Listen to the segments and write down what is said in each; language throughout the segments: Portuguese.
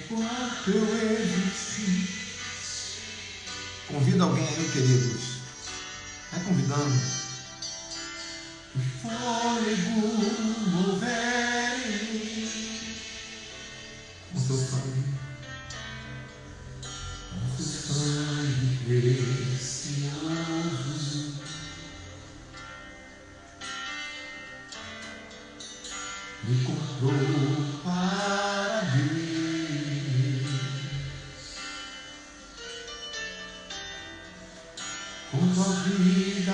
Enquanto eu existir. Convida alguém aí, queridos. Vai convidando. Que fôlego houver em mim. Com seu sangue. Com seu sangue precioso. Me comprou para Deus. Com tua vida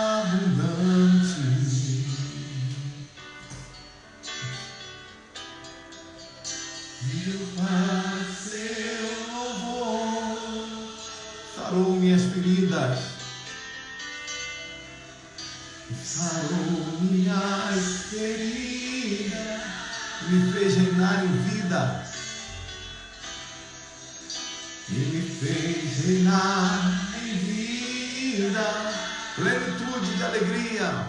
abundante. Meu Pai, seu louvor sarou minhas feridas. Sarou minhas feridas. Me fez reinar em vida. E me fez reinar em vida, plenitude de alegria,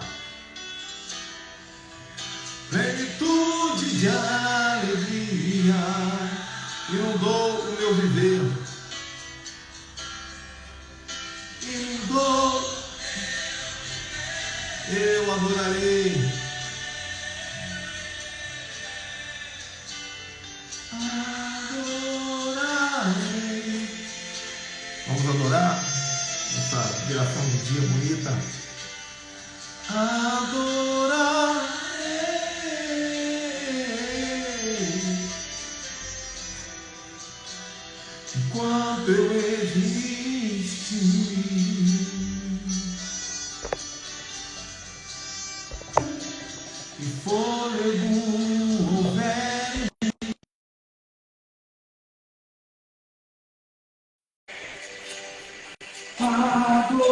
plenitude de alegria, inundou o meu viver, inundou, eu adorarei. Vamos adorar essa viração do dia bonita. Adorarei enquanto eu existir. E fôlego houver. Adorarei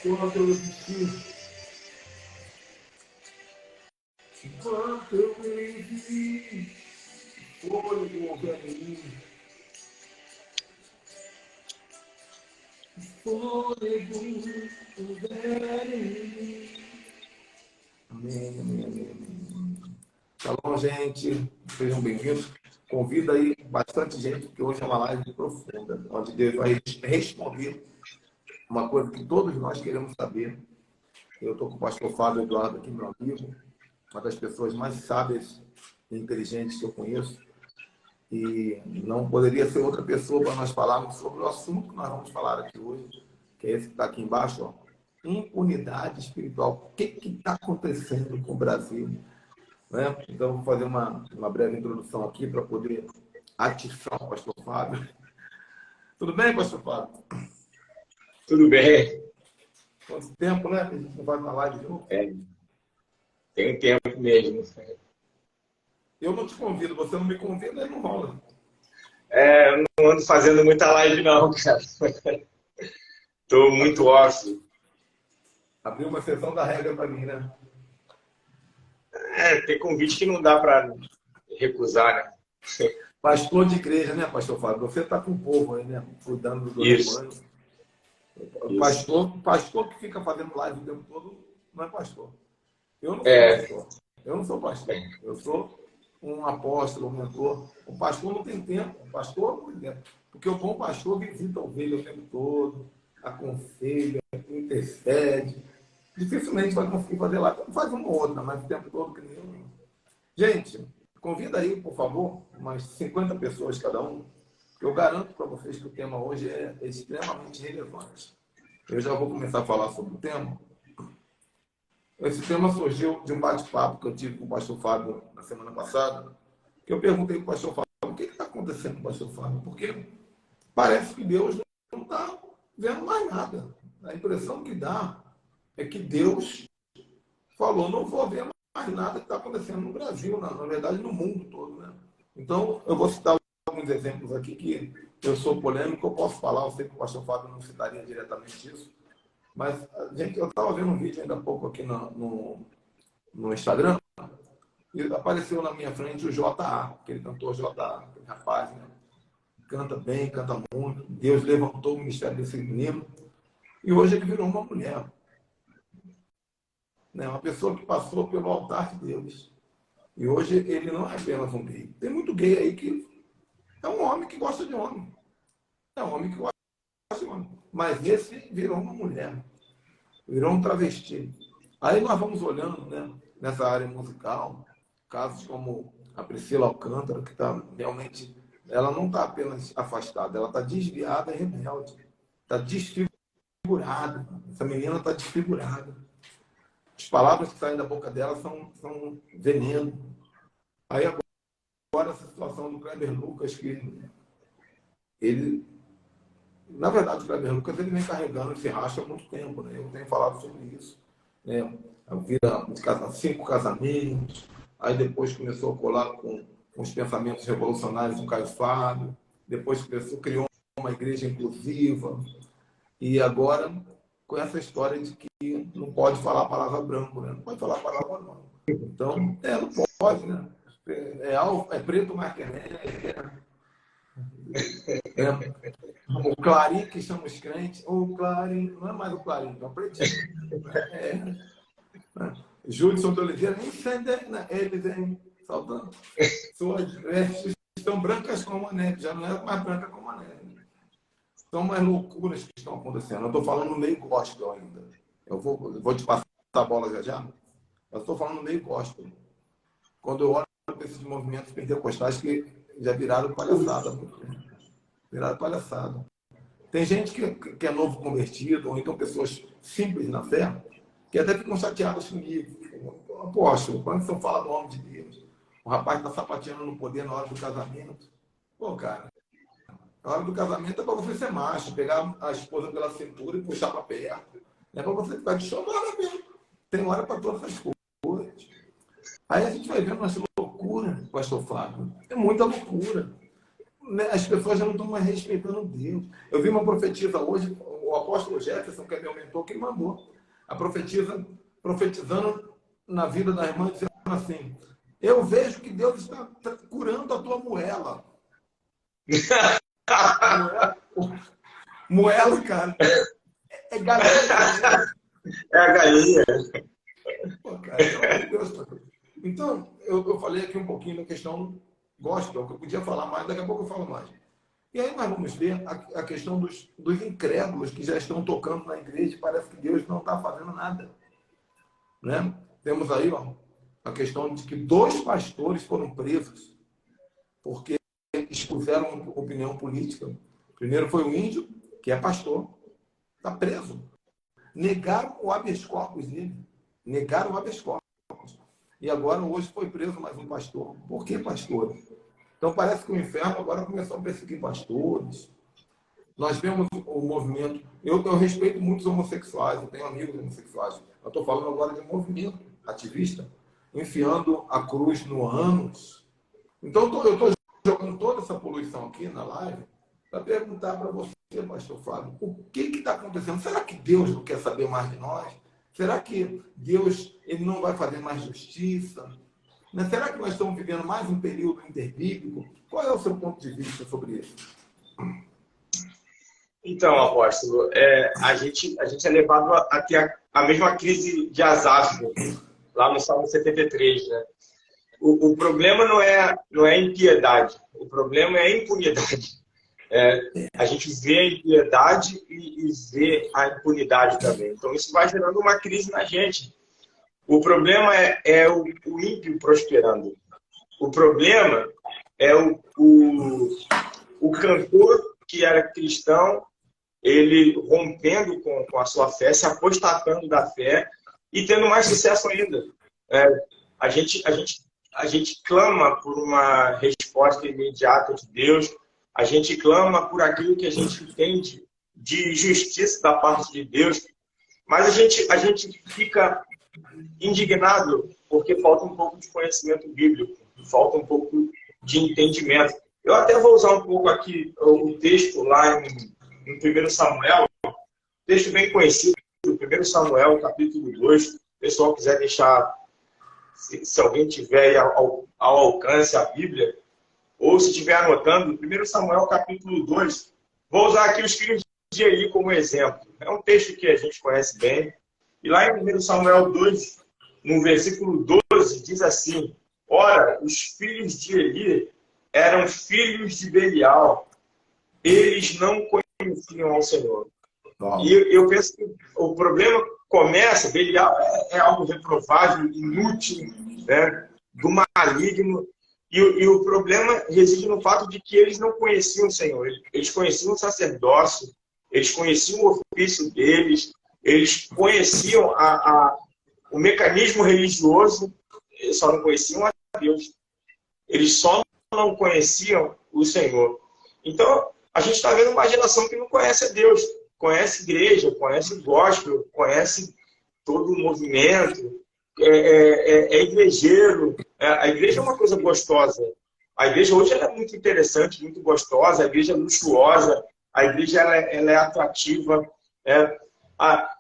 enquanto eu existir, enquanto eu existir, fôlego houver em mim, fôlego houver em mim. Amém, amém, amém. Shalom, gente. Sejam bem-vindos. Convida aí bastante gente, porque hoje é uma live profunda, onde Deus vai responder uma coisa que todos nós queremos saber. Eu estou com o pastor Fábio Eduardo aqui, meu amigo, uma das pessoas mais sábias e inteligentes que eu conheço. E não poderia ser outra pessoa para nós falarmos sobre o assunto que nós vamos falar aqui hoje, que é esse que está aqui embaixo, ó. Impunidade espiritual. O que está acontecendo com o Brasil? Né? Então, vou fazer uma breve introdução aqui para poder atiçar o pastor Fábio. Tudo bem, pastor Fábio? Tudo bem. Quanto tempo, né? A gente não vai na live de novo? Tem tempo mesmo. Eu não te convido, você não me convida, aí não rola. Eu não ando fazendo muita live não, cara. Estou muito off. Abriu uma sessão da regra para mim, né? Tem convite que não dá para recusar, né? Pastor de igreja, né, pastor Fábio? Você está com o povo aí, né? Cuidando do rebanho. Pastor que fica fazendo live o tempo todo não é pastor. Eu não sou pastor. Eu não sou pastor. Eu sou um apóstolo, um mentor. O pastor não tem tempo. O pastor não tem tempo. Porque o bom pastor visita a ovelha o tempo todo, aconselha, intercede. Dificilmente vai conseguir fazer live. Faz uma ou outra, mas o tempo todo que nem eu. Gente, convida aí, por favor, umas 50 pessoas cada um. Eu garanto para vocês que o tema hoje é extremamente relevante. Eu já vou começar a falar sobre o tema. Esse tema surgiu de um bate-papo que eu tive com o pastor Fábio na semana passada, que eu perguntei para o pastor Fábio, o que está acontecendo com o pastor Fábio? Porque parece que Deus não está vendo mais nada. A impressão que dá é que Deus falou, não vou ver mais nada que está acontecendo no Brasil, na verdade no mundo todo, né? Então, eu vou citar alguns exemplos aqui que eu sou polêmico, eu posso falar, eu sei que o pastor Fábio não citaria diretamente isso, mas, gente, eu estava vendo um vídeo ainda há pouco aqui no Instagram, e apareceu na minha frente o J.A., aquele cantor J.A., aquele rapaz, né? Canta bem, canta muito. Deus levantou o ministério desse menino e hoje ele virou uma mulher. Né? Uma pessoa que passou pelo altar de Deus. E hoje ele não é apenas um gay. Tem muito gay aí que é um homem que gosta de homem. É um homem que gosta de homem. Mas esse virou uma mulher. Virou um travesti. Aí nós vamos olhando, né, nessa área musical, casos como a Priscila Alcântara, que está realmente... Ela não está apenas afastada, ela está desviada e rebelde. Está desfigurada. Essa menina está desfigurada. As palavras que saem da boca dela são veneno. Aí agora essa situação do Kleber Lucas, que ele... Na verdade, o Kleber Lucas ele vem carregando esse racha há muito tempo. Né? Eu tenho falado sobre isso. Né? Vira 5 casamentos, aí depois começou a colar com os pensamentos revolucionários do Caio Fábio, depois criou uma igreja inclusiva, e agora com essa história de que não pode falar a palavra branco, né? Não pode falar a palavra não. Então, não pode, né? É preto mais que o Clarim que chama os crentes, o Clarim, não é mais o Clarim, é o pretinho. Júlio de Oliveira, nem sende, ele vem saltando. Suas vestes estão brancas como a neve, já não é mais branca como a neve. São mais loucuras que estão acontecendo. Eu estou falando no meio gospel ainda. Eu vou te passar a bola já. Eu estou falando no meio gospel. Quando eu olho para esses movimentos pentecostais que já viraram palhaçada. Viraram palhaçada. Tem gente que é novo convertido, ou então pessoas simples na fé, que até ficam chateadas comigo. Apóstolo, quando você fala do homem de Deus, o rapaz está sapateando no poder na hora do casamento. Pô, cara, na hora do casamento é para você ser macho, pegar a esposa pela cintura e puxar para perto. É para você ficar de chamada mesmo. Tem hora para todas essas coisas. Aí a gente vai vendo essa loucura, pastor Fábio. É muita loucura. As pessoas já não estão mais respeitando Deus. Eu vi uma profetisa hoje, o apóstolo Jefferson, que é meu mentor, que mandou. A profetisa profetizando na vida da irmã, dizendo assim: eu vejo que Deus está curando a tua moela. Moela, cara. É galinha. É a galinha. Pô, cara, Deus. Então, eu falei aqui um pouquinho da questão gospel, que eu podia falar mais, daqui a pouco eu falo mais. E aí nós vamos ver a questão dos incrédulos que já estão tocando na igreja e parece que Deus não está fazendo nada. Né? Temos aí a questão de que 2 pastores foram presos porque expuseram opinião política. Primeiro foi o índio, que é pastor, está preso. Negaram o habeas corpus dele. Negaram o habeas corpus. E agora, hoje, foi preso mais um pastor. Por que pastor? Então, parece que o inferno agora começou a perseguir pastores. Nós vemos o movimento... Eu respeito muitos homossexuais, eu tenho amigos homossexuais. Eu estou falando agora de movimento ativista, enfiando a cruz no ânus. Então, eu estou jogando toda essa poluição aqui na live para perguntar para você, pastor Fábio, o que está acontecendo? Será que Deus não quer saber mais de nós? Será que Deus ele não vai fazer mais justiça? Será que nós estamos vivendo mais um período interbíblico? Qual é o seu ponto de vista sobre isso? Então, apóstolo, a gente é levado a ter a mesma crise de Asaf, lá no Salmo 73, né? O problema não é impiedade, o problema é a impunidade. A gente vê a impiedade e vê a impunidade também. Então, isso vai gerando uma crise na gente. O problema é o ímpio prosperando. O problema é o cantor que era cristão, ele rompendo com a sua fé, se apostatando da fé e tendo mais sucesso ainda. A gente clama por uma resposta imediata de Deus, a gente clama por aquilo que a gente entende de justiça da parte de Deus, mas a gente fica indignado porque falta um pouco de conhecimento bíblico, falta um pouco de entendimento. Eu até vou usar um pouco aqui o texto lá em 1 Samuel, texto bem conhecido, 1 Samuel, capítulo 2. Se o pessoal quiser deixar, se alguém tiver ao alcance a Bíblia, ou se estiver anotando, 1 Samuel, capítulo 2. Vou usar aqui os filhos de Eli como exemplo. É um texto que a gente conhece bem. E lá em 1 Samuel 2, no versículo 12, diz assim: ora, os filhos de Eli eram filhos de Belial. Eles não conheciam ao Senhor. E eu penso que o problema começa, Belial é algo reprovável, inútil, né, do maligno. E o problema reside no fato de que eles não conheciam o Senhor. Eles conheciam o sacerdócio, eles conheciam o ofício deles, eles conheciam o mecanismo religioso, eles só não conheciam a Deus. Eles só não conheciam o Senhor. Então, a gente está vendo uma geração que não conhece a Deus. Conhece igreja, conhece gospel, conhece todo o movimento, é igrejeiro. A igreja é uma coisa gostosa. A igreja hoje ela é muito interessante, muito gostosa, a igreja é luxuosa, a igreja ela é atrativa.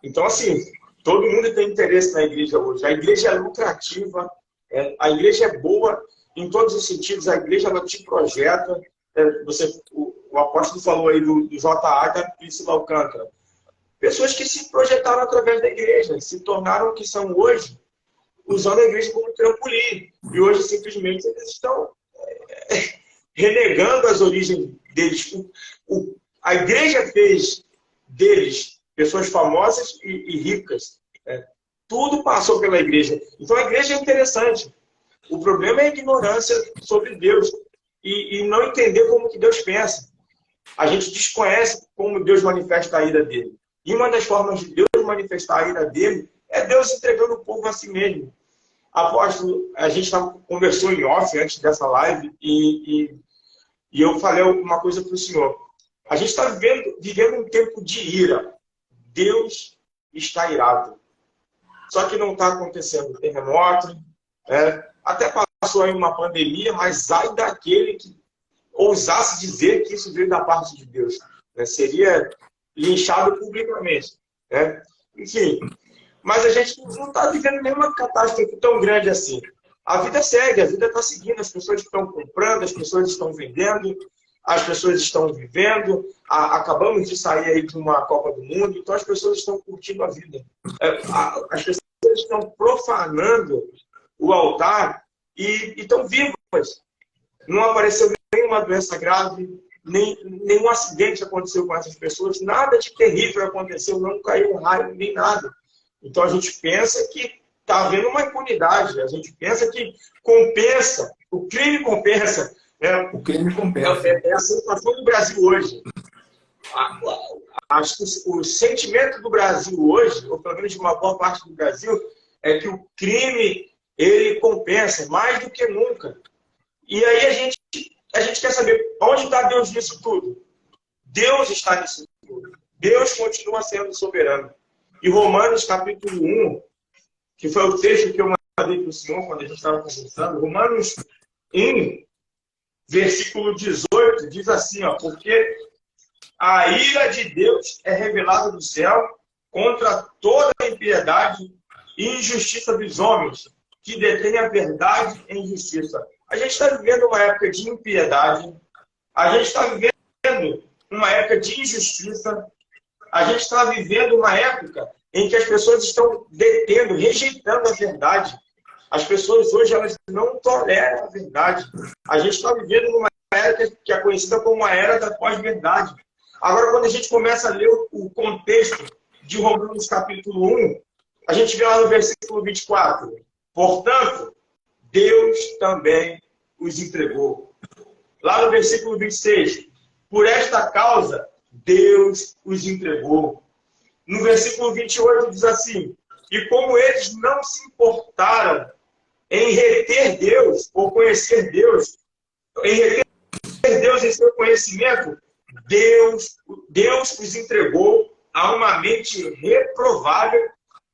Então, assim, todo mundo tem interesse na igreja hoje. A igreja é lucrativa, a igreja é boa em todos os sentidos, a igreja ela te projeta. O apóstolo falou aí do J.A. da Priscila Alcântara. Pessoas que se projetaram através da igreja, se tornaram o que são hoje, usando a igreja como trampolim. E hoje, simplesmente, eles estão renegando as origens deles. A igreja fez deles pessoas famosas e ricas. Tudo passou pela igreja. Então, a igreja é interessante. O problema é a ignorância sobre Deus e não entender como que Deus pensa. A gente desconhece como Deus manifesta a ira dele. E uma das formas de Deus manifestar a ira dele é Deus entregando o povo a si mesmo. Apóstolo, a gente conversou em off antes dessa live e eu falei uma coisa para o senhor. A gente está vivendo um tempo de ira. Deus está irado. Só que não está acontecendo terremoto, até passou aí uma pandemia, mas ai daquele que ousasse dizer que isso veio da parte de Deus. Seria linchado publicamente. Enfim, mas a gente não está vivendo nenhuma catástrofe tão grande assim. A vida segue, a vida está seguindo, as pessoas estão comprando, as pessoas estão vendendo, as pessoas estão vivendo, acabamos de sair aí de uma Copa do Mundo, então as pessoas estão curtindo a vida. As pessoas estão profanando o altar e estão vivas. Não apareceu nenhuma doença grave, nenhum acidente aconteceu com essas pessoas, nada de terrível aconteceu, não caiu um raio, nem nada. Então a gente pensa que está havendo uma impunidade, a gente pensa que compensa, o crime compensa. O crime compensa. É a situação do Brasil hoje. Acho que o sentimento do Brasil hoje, ou pelo menos de uma boa parte do Brasil, é que o crime ele compensa mais do que nunca. E aí a gente quer saber onde está Deus nisso tudo. Deus está nisso tudo. Deus continua sendo soberano. E Romanos capítulo 1, que foi o texto que eu mandei para o senhor quando a gente estava conversando, Romanos 1, versículo 18, diz assim, porque a ira de Deus é revelada do céu contra toda a impiedade e injustiça dos homens, que detêm a verdade em justiça. A gente está vivendo uma época de impiedade, a gente está vivendo uma época de injustiça, a gente está vivendo uma época em que as pessoas estão detendo, rejeitando a verdade. As pessoas hoje elas não toleram a verdade. A gente está vivendo numa era que é conhecida como a era da pós-verdade. Agora, quando a gente começa a ler o contexto de Romanos capítulo 1, a gente vê lá no versículo 24. Portanto, Deus também os entregou. Lá no versículo 26. Por esta causa, Deus os entregou. No versículo 28 diz assim, e como eles não se importaram em reter Deus, ou conhecer Deus, em reter Deus em seu conhecimento, Deus os entregou a uma mente reprovável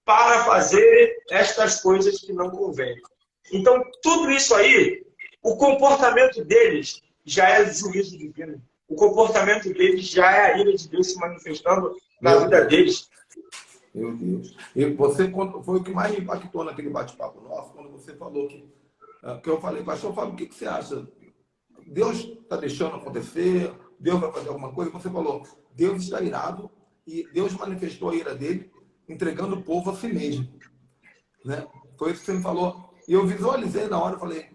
para fazer estas coisas que não convêm. Então, tudo isso aí, o comportamento deles já é juízo divino. O comportamento deles já é a ira de Deus se manifestando na vida deles. Meu Deus. E você foi o que mais me impactou naquele bate-papo nosso, quando você falou que eu falei, pastor Fábio, o que você acha? Deus está deixando acontecer? Deus vai fazer alguma coisa? Você falou, Deus está irado e Deus manifestou a ira dele entregando o povo a si mesmo. Né? Foi isso que você me falou. E eu visualizei na hora, eu falei,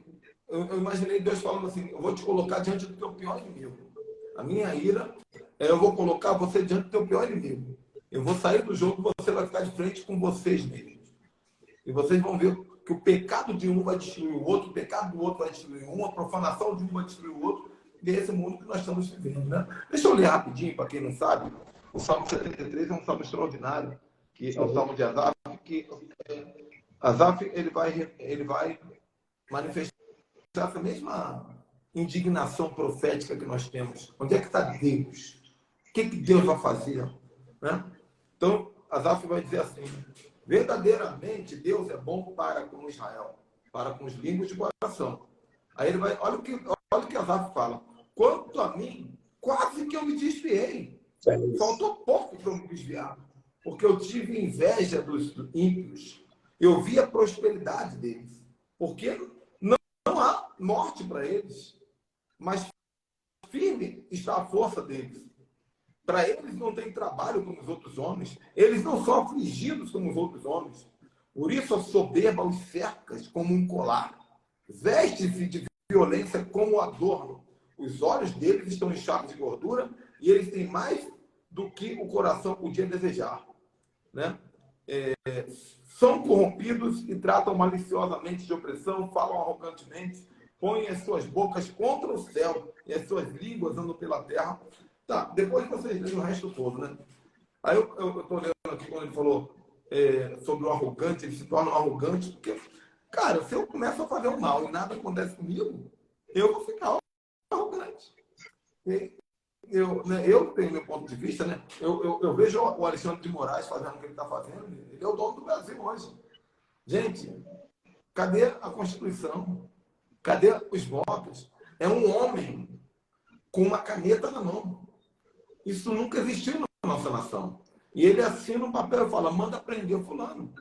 eu imaginei Deus falando assim, eu vou te colocar diante do teu pior inimigo. A minha ira, eu vou colocar você diante do teu pior inimigo. Eu vou sair do jogo, você vai ficar de frente com vocês mesmos. E vocês vão ver que o pecado de um vai destruir o outro, o pecado do outro vai destruir um, a profanação de um vai destruir o outro. E é esse mundo que nós estamos vivendo. Né? Deixa eu ler rapidinho, para quem não sabe. O Salmo 73 é um salmo extraordinário, que é o Salmo de Asaf, que Asaf ele vai manifestar essa mesma indignação profética que nós temos. Onde é que está Deus? O que Deus vai fazer? Né? Então, Asaf vai dizer assim, verdadeiramente Deus é bom para com Israel, para com os limpos de coração. Aí ele vai, olha o que Asaf fala. Quanto a mim, quase que eu me desviei. Faltou pouco para eu me desviar. Porque eu tive inveja dos ímpios. Eu vi a prosperidade deles. Porque não há morte para eles. Mas firme está a força deles. Para eles não tem trabalho como os outros homens. Eles não são afligidos como os outros homens. Por isso a soberba os cerca como um colar. Veste-se de violência como adorno. Os olhos deles estão inchados de gordura e eles têm mais do que o coração podia desejar. Né? São corrompidos e tratam maliciosamente de opressão, falam arrogantemente, põem as suas bocas contra o céu e as suas línguas andam pela terra. Tá, depois vocês leem o resto todo, né? Aí eu estou lendo aqui quando ele falou sobre o arrogante, ele se torna um arrogante, porque, cara, se eu começo a fazer o mal e nada acontece comigo, eu vou ficar arrogante. Eu tenho meu ponto de vista, né? Eu vejo o Alexandre de Moraes fazendo o que ele está fazendo, ele é o dono do Brasil hoje. Gente, cadê a Constituição? Cadê os votos? É um homem com uma caneta na mão. Isso nunca existiu na nossa nação. E ele assina um papel e fala, manda prender o fulano.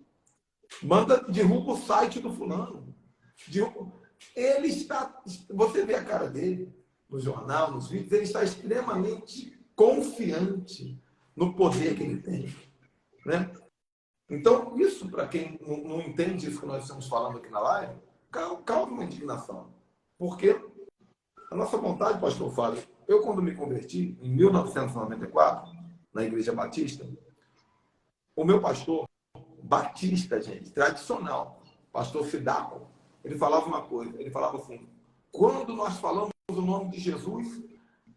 Derruba o site do fulano. Ele está... Você vê a cara dele no jornal, nos vídeos, ele está extremamente confiante no poder que ele tem. Né? Então, isso, para quem não entende isso que nós estamos falando aqui na live, causa uma indignação. Porque a nossa vontade, pastor Fábio, eu quando me converti, em 1994, na Igreja Batista, o meu pastor, batista, gente, tradicional, pastor Sidaco, ele falava uma coisa, ele falava assim, quando nós falamos o nome de Jesus,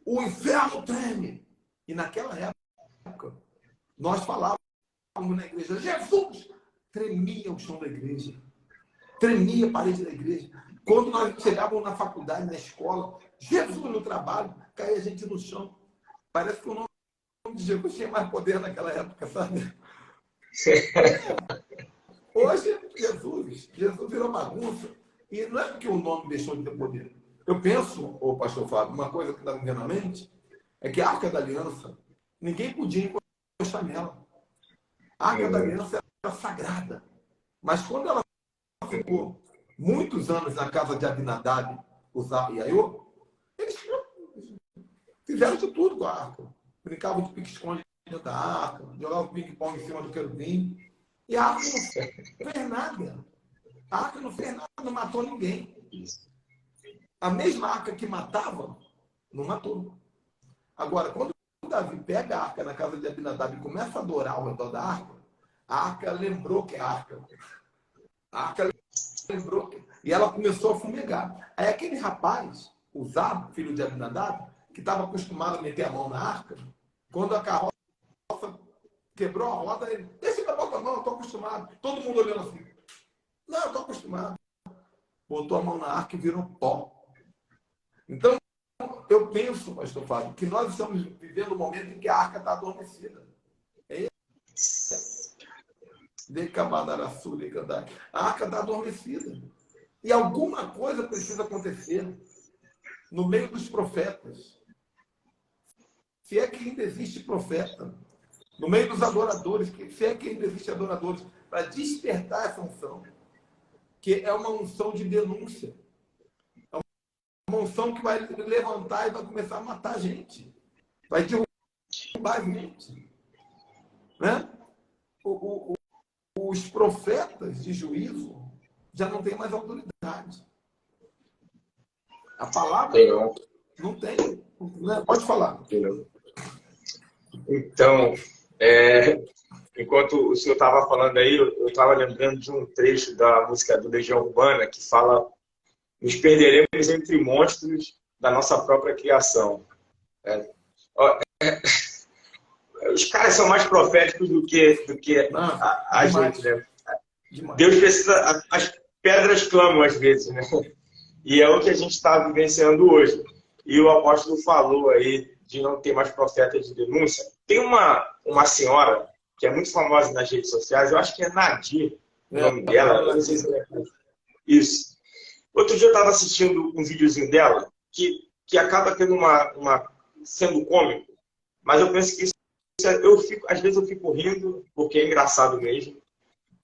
o inferno treme. E naquela época, nós falávamos na igreja, Jesus! Tremia o chão da igreja. Tremia a parede da igreja. Quando nós chegávamos na faculdade, na escola, Jesus no trabalho, caía a gente no chão. Parece que o nome de Jesus tinha mais poder naquela época, sabe? Hoje, Jesus virou bagunça. E não é porque o nome deixou de ter poder. Eu penso, ô pastor Fábio, uma coisa que está me vendo na mente, é que a Arca da Aliança, ninguém podia encostar nela. A Arca da Aliança era sagrada. Mas quando ela ficou muitos anos na casa de Abinadab, Uzá e Aiô, eles fizeram de tudo com a arca. Brincavam de pique-esconde dentro da arca, jogavam ping-pong em cima do querubim. E a arca não fez nada. A arca não fez nada, não matou ninguém. A mesma arca que matava, não matou. Agora, quando Davi pega a arca na casa de Abinadab e começa a adorar ao redor da a arca lembrou que é a arca. A arca lembrou que... E ela começou a fumegar. Aí aquele rapaz, Uzá, filho de Abinadab, que estava acostumado a meter a mão na arca, quando a carroça quebrou a roda, ele, deixa eu botar a mão, eu estou acostumado. Todo mundo olhando assim. Não, eu estou acostumado. Botou a mão na arca e virou pó. Então, eu penso, pastor Fábio, que nós estamos vivendo um momento em que a arca está adormecida. É isso. A arca está adormecida. E alguma coisa precisa acontecer. no meio dos profetas. Se é que ainda existe profeta, no meio dos adoradores, se é que ainda existe adoradores, para despertar essa unção, que é uma unção de denúncia. É uma unção que vai levantar e vai começar a matar a gente. Vai derrubar a gente. Né? Os profetas de juízo já não têm mais autoridade. A palavra não tem. Né? Pode falar. Então, enquanto o senhor estava falando aí, eu estava lembrando de um trecho da música do Legião Urbana que fala: nos perderemos entre monstros da nossa própria criação. Os caras são mais proféticos do que a gente, né? Demais. Deus precisa... As pedras clamam às vezes, né? E é o que a gente está vivenciando hoje. E o apóstolo falou aí de não ter mais profeta de denúncia. Tem uma senhora que é muito famosa nas redes sociais, eu acho que é Nadir, o nome dela, eu não sei se é isso. Outro dia eu estava assistindo um videozinho dela que acaba tendo sendo cômico, mas eu penso que às vezes eu fico rindo, porque é engraçado mesmo,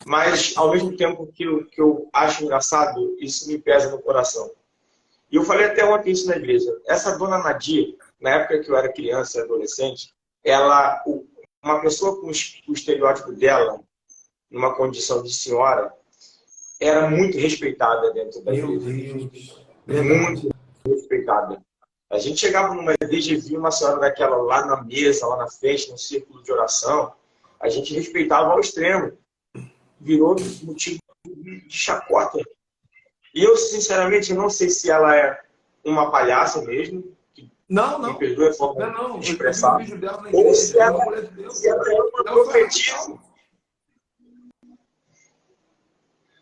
mas ao mesmo tempo que eu acho engraçado, isso me pesa no coração. E eu falei até ontem isso na igreja. Essa dona Nadir, na época que eu era criança e adolescente, uma pessoa com o estereótipo dela, numa condição de senhora, era muito respeitada dentro da igreja. Muito respeitada. A gente chegava numa igreja e via uma senhora daquela lá na mesa, lá na frente, no círculo de oração, a gente respeitava ao extremo. Virou motivo de chacota. E eu, sinceramente, não sei se ela é uma palhaça mesmo, que não. Me perdoe a forma de expressar, ou se ela é uma profetisa.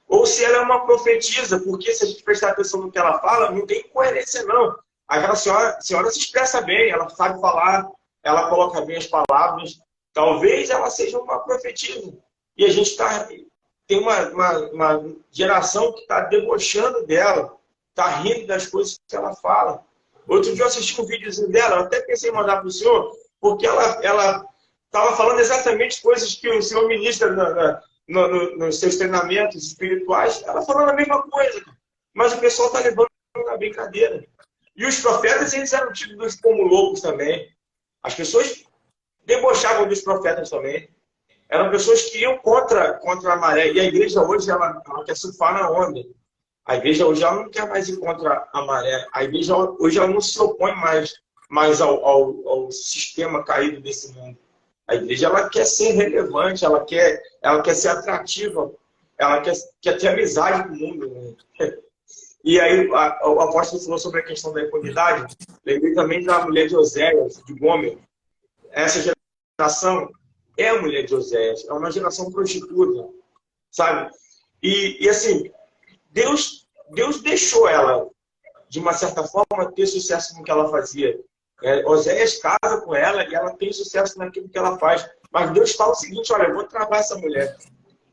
Ou se ela é uma profetisa, porque se a gente prestar atenção no que ela fala, não tem coerência, não. Aquela senhora se expressa bem, ela sabe falar, ela coloca bem as palavras. Talvez ela seja uma profetisa. E a gente tem uma geração que está debochando dela, está rindo das coisas que ela fala. Outro dia eu assisti um videozinho dela, eu até pensei em mandar para o senhor, porque ela estava falando exatamente coisas que o senhor ministra nos seus treinamentos espirituais. Ela falando a mesma coisa, mas o pessoal está levando na brincadeira. E os profetas, eles eram tidos como loucos também. As pessoas debochavam dos profetas também. Eram pessoas que iam contra a maré. E a igreja hoje, ela quer surfar na onda. A igreja hoje ela não quer mais ir contra a maré. A igreja hoje ela não se opõe mais ao sistema caído desse mundo. A igreja ela quer ser relevante, ela quer ser atrativa, ela quer ter amizade com o mundo. Né? E aí o apóstolo falou sobre a questão da equidade. Lembrei também da mulher de Oséias, de Gomer. Essa geração é a mulher de Oséias, é uma geração prostituta, sabe? E assim, Deus deixou ela, de uma certa forma, ter sucesso no que ela fazia. Oséias casa com ela e ela tem sucesso naquilo que ela faz. Mas Deus fala o seguinte: olha, eu vou travar essa mulher.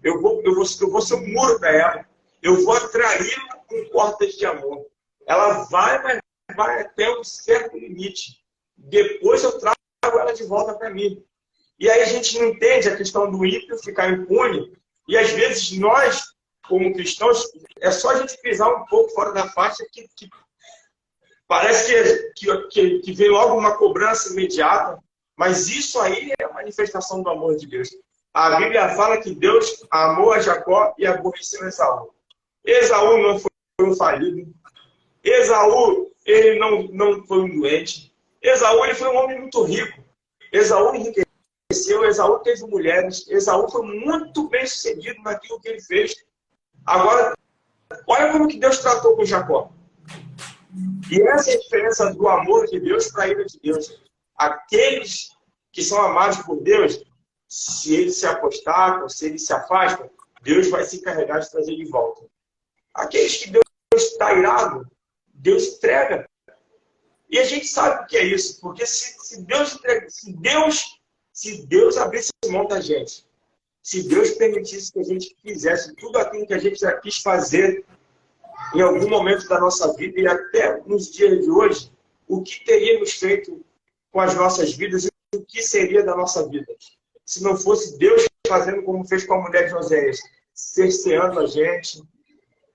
Eu vou ser um muro para ela. Eu vou atraí-la com portas de amor. Ela mas vai até um certo limite. Depois eu trago ela de volta para mim. E aí a gente não entende a questão do ímpio ficar impune. E às vezes nós, como cristãos, é só a gente pisar um pouco fora da faixa que parece que vem logo uma cobrança imediata. Mas isso aí é a manifestação do amor de Deus. A Bíblia fala que Deus amou a Jacó e aborreceu Esaú. Esaú não foi um falido. Esaú, ele não foi um doente. Esaú, ele foi um homem muito rico. Esaú enriqueceu, Esaú teve mulheres. Esaú foi muito bem sucedido naquilo que ele fez. Agora, olha como que Deus tratou com Jacó. E essa é a diferença do amor de Deus para a ira de Deus. Aqueles que são amados por Deus, se eles se apostatam, se eles se afastam, Deus vai se encarregar de trazer de volta. Aqueles que Deus está irado, Deus entrega. E a gente sabe o que é isso, porque se Deus abrisse mão da gente, se Deus permitisse que a gente fizesse tudo aquilo que a gente já quis fazer, em algum momento da nossa vida e até nos dias de hoje, o que teríamos feito com as nossas vidas e o que seria da nossa vida se não fosse Deus fazendo como fez com a mulher de Oséias, cerceando a gente,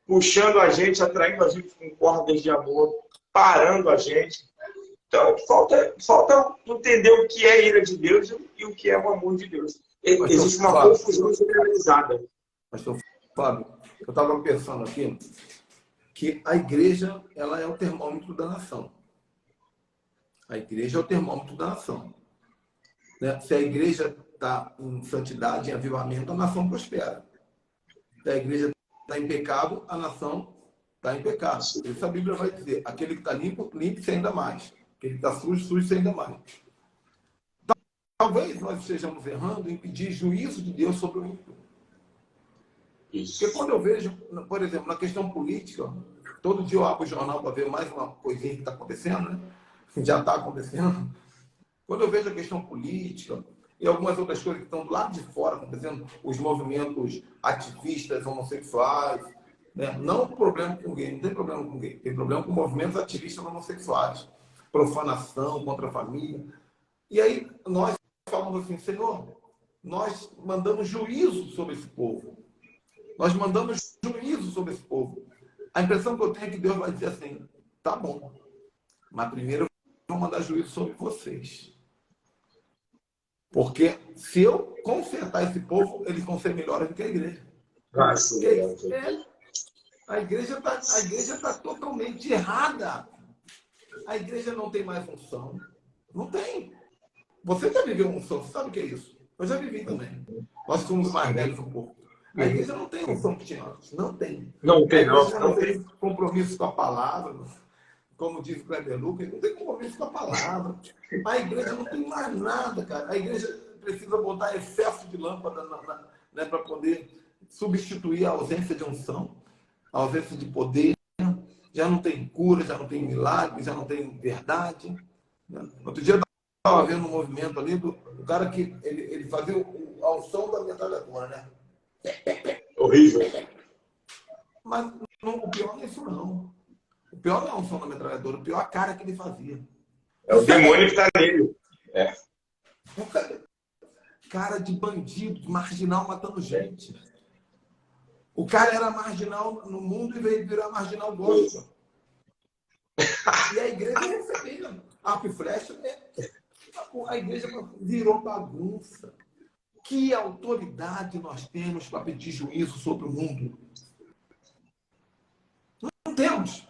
puxando a gente, atraindo a gente com cordas de amor, parando a gente. Então, falta entender o que é a ira de Deus e o que é o amor de Deus. Existe uma confusão generalizada. Pastor Fábio, eu estava pensando aqui que a igreja, ela é o termômetro da nação. A igreja é o termômetro da nação. Né? Se a igreja está em santidade, em avivamento, a nação prospera. Se a igreja está em pecado, a nação está em pecado. Por isso a Bíblia vai dizer, aquele que está limpo, limpe-se ainda mais. Aquele que está sujo, suje-se ainda mais. Talvez nós estejamos errando em pedir juízo de Deus sobre o ímpio. Porque quando eu vejo, por exemplo, na questão política, todo dia eu abro o jornal para ver mais uma coisinha que está acontecendo, né? Já está acontecendo. Quando eu vejo a questão política e algumas outras coisas que estão do lado de fora acontecendo, os movimentos ativistas homossexuais, né? Não problema com gay, não tem problema com gay, tem problema com movimentos ativistas homossexuais, profanação contra a família. E aí nós falamos assim, Senhor, nós mandamos juízo sobre esse povo. Nós mandamos juízo sobre esse povo. A impressão que eu tenho é que Deus vai dizer assim, tá bom, mas primeiro eu vou mandar juízo sobre vocês. Porque se eu consertar esse povo, eles vão ser melhores do que a igreja. A igreja está totalmente errada. A igreja não tem mais unção. Não tem. Você já viveu unção, você sabe o que é isso? Eu já vivi também. Nós somos mais velhos um pouco. A igreja não tem unção que tinha antes. Não tem. Não tem, não. Não tem compromisso com a palavra. Como diz o Kleber Lucas, não tem compromisso com a palavra. A igreja não tem mais nada, cara. A igreja precisa botar excesso de lâmpada né, para poder substituir a ausência de unção, a ausência de poder. Já não tem cura, já não tem milagre, já não tem verdade. Outro dia eu estava vendo um movimento ali do cara que ele fazia a unção da metralhadora, né? Horrível. Mas o pior não é isso, não. O pior não é a unção da metralhadora, o pior é a cara que ele fazia. É o demônio que está nele. É. Cara de bandido, de marginal matando gente. O cara era marginal no mundo e veio virar marginal gospel. E a igreja recebia arco e flecha. A igreja virou bagunça. Que autoridade nós temos para pedir juízo sobre o mundo? Não temos.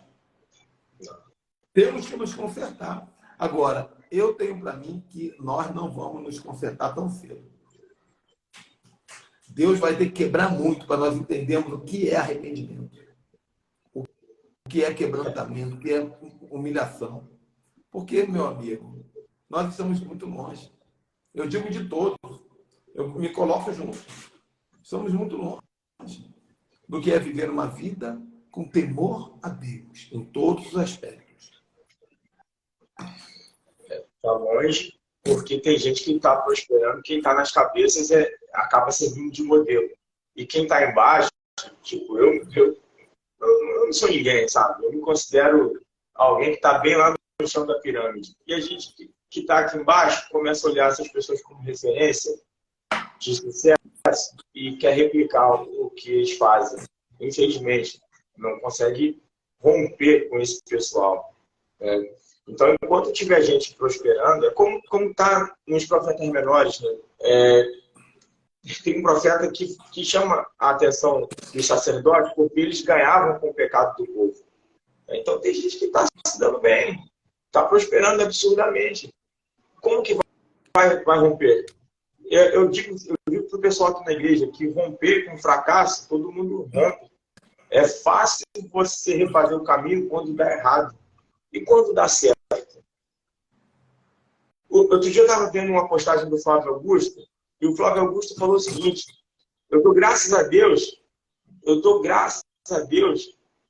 Temos que nos consertar. Agora, eu tenho para mim que nós não vamos nos consertar tão cedo. Deus vai ter que quebrar muito para nós entendermos o que é arrependimento, o que é quebrantamento, o que é humilhação. Porque, meu amigo, nós estamos muito longe. Eu digo de todos. Eu me coloco junto. Estamos muito longe do que é viver uma vida com temor a Deus, em todos os aspectos. Está longe, porque tem gente que está prosperando, quem está nas cabeças acaba servindo de modelo. E quem está embaixo, tipo, eu não sou ninguém, sabe? Eu me considero alguém que está bem lá no chão da pirâmide. E a gente que está aqui embaixo começa a olhar essas pessoas como referência de sucesso e quer replicar o que eles fazem. Infelizmente, não consegue romper com esse pessoal. Então, enquanto tiver gente prosperando, é como está nos profetas menores. Né? Tem um profeta que chama a atenção dos sacerdotes porque eles ganhavam com o pecado do povo. Então, tem gente que está se dando bem, está prosperando absurdamente. Como que vai romper? Eu digo para o pessoal aqui na igreja que romper com fracasso, todo mundo rompe. É fácil você refazer o caminho quando dá errado. E quando dá certo? Outro dia eu estava vendo uma postagem do Flávio Augusto, e o Flávio Augusto falou o seguinte: eu dou graças a Deus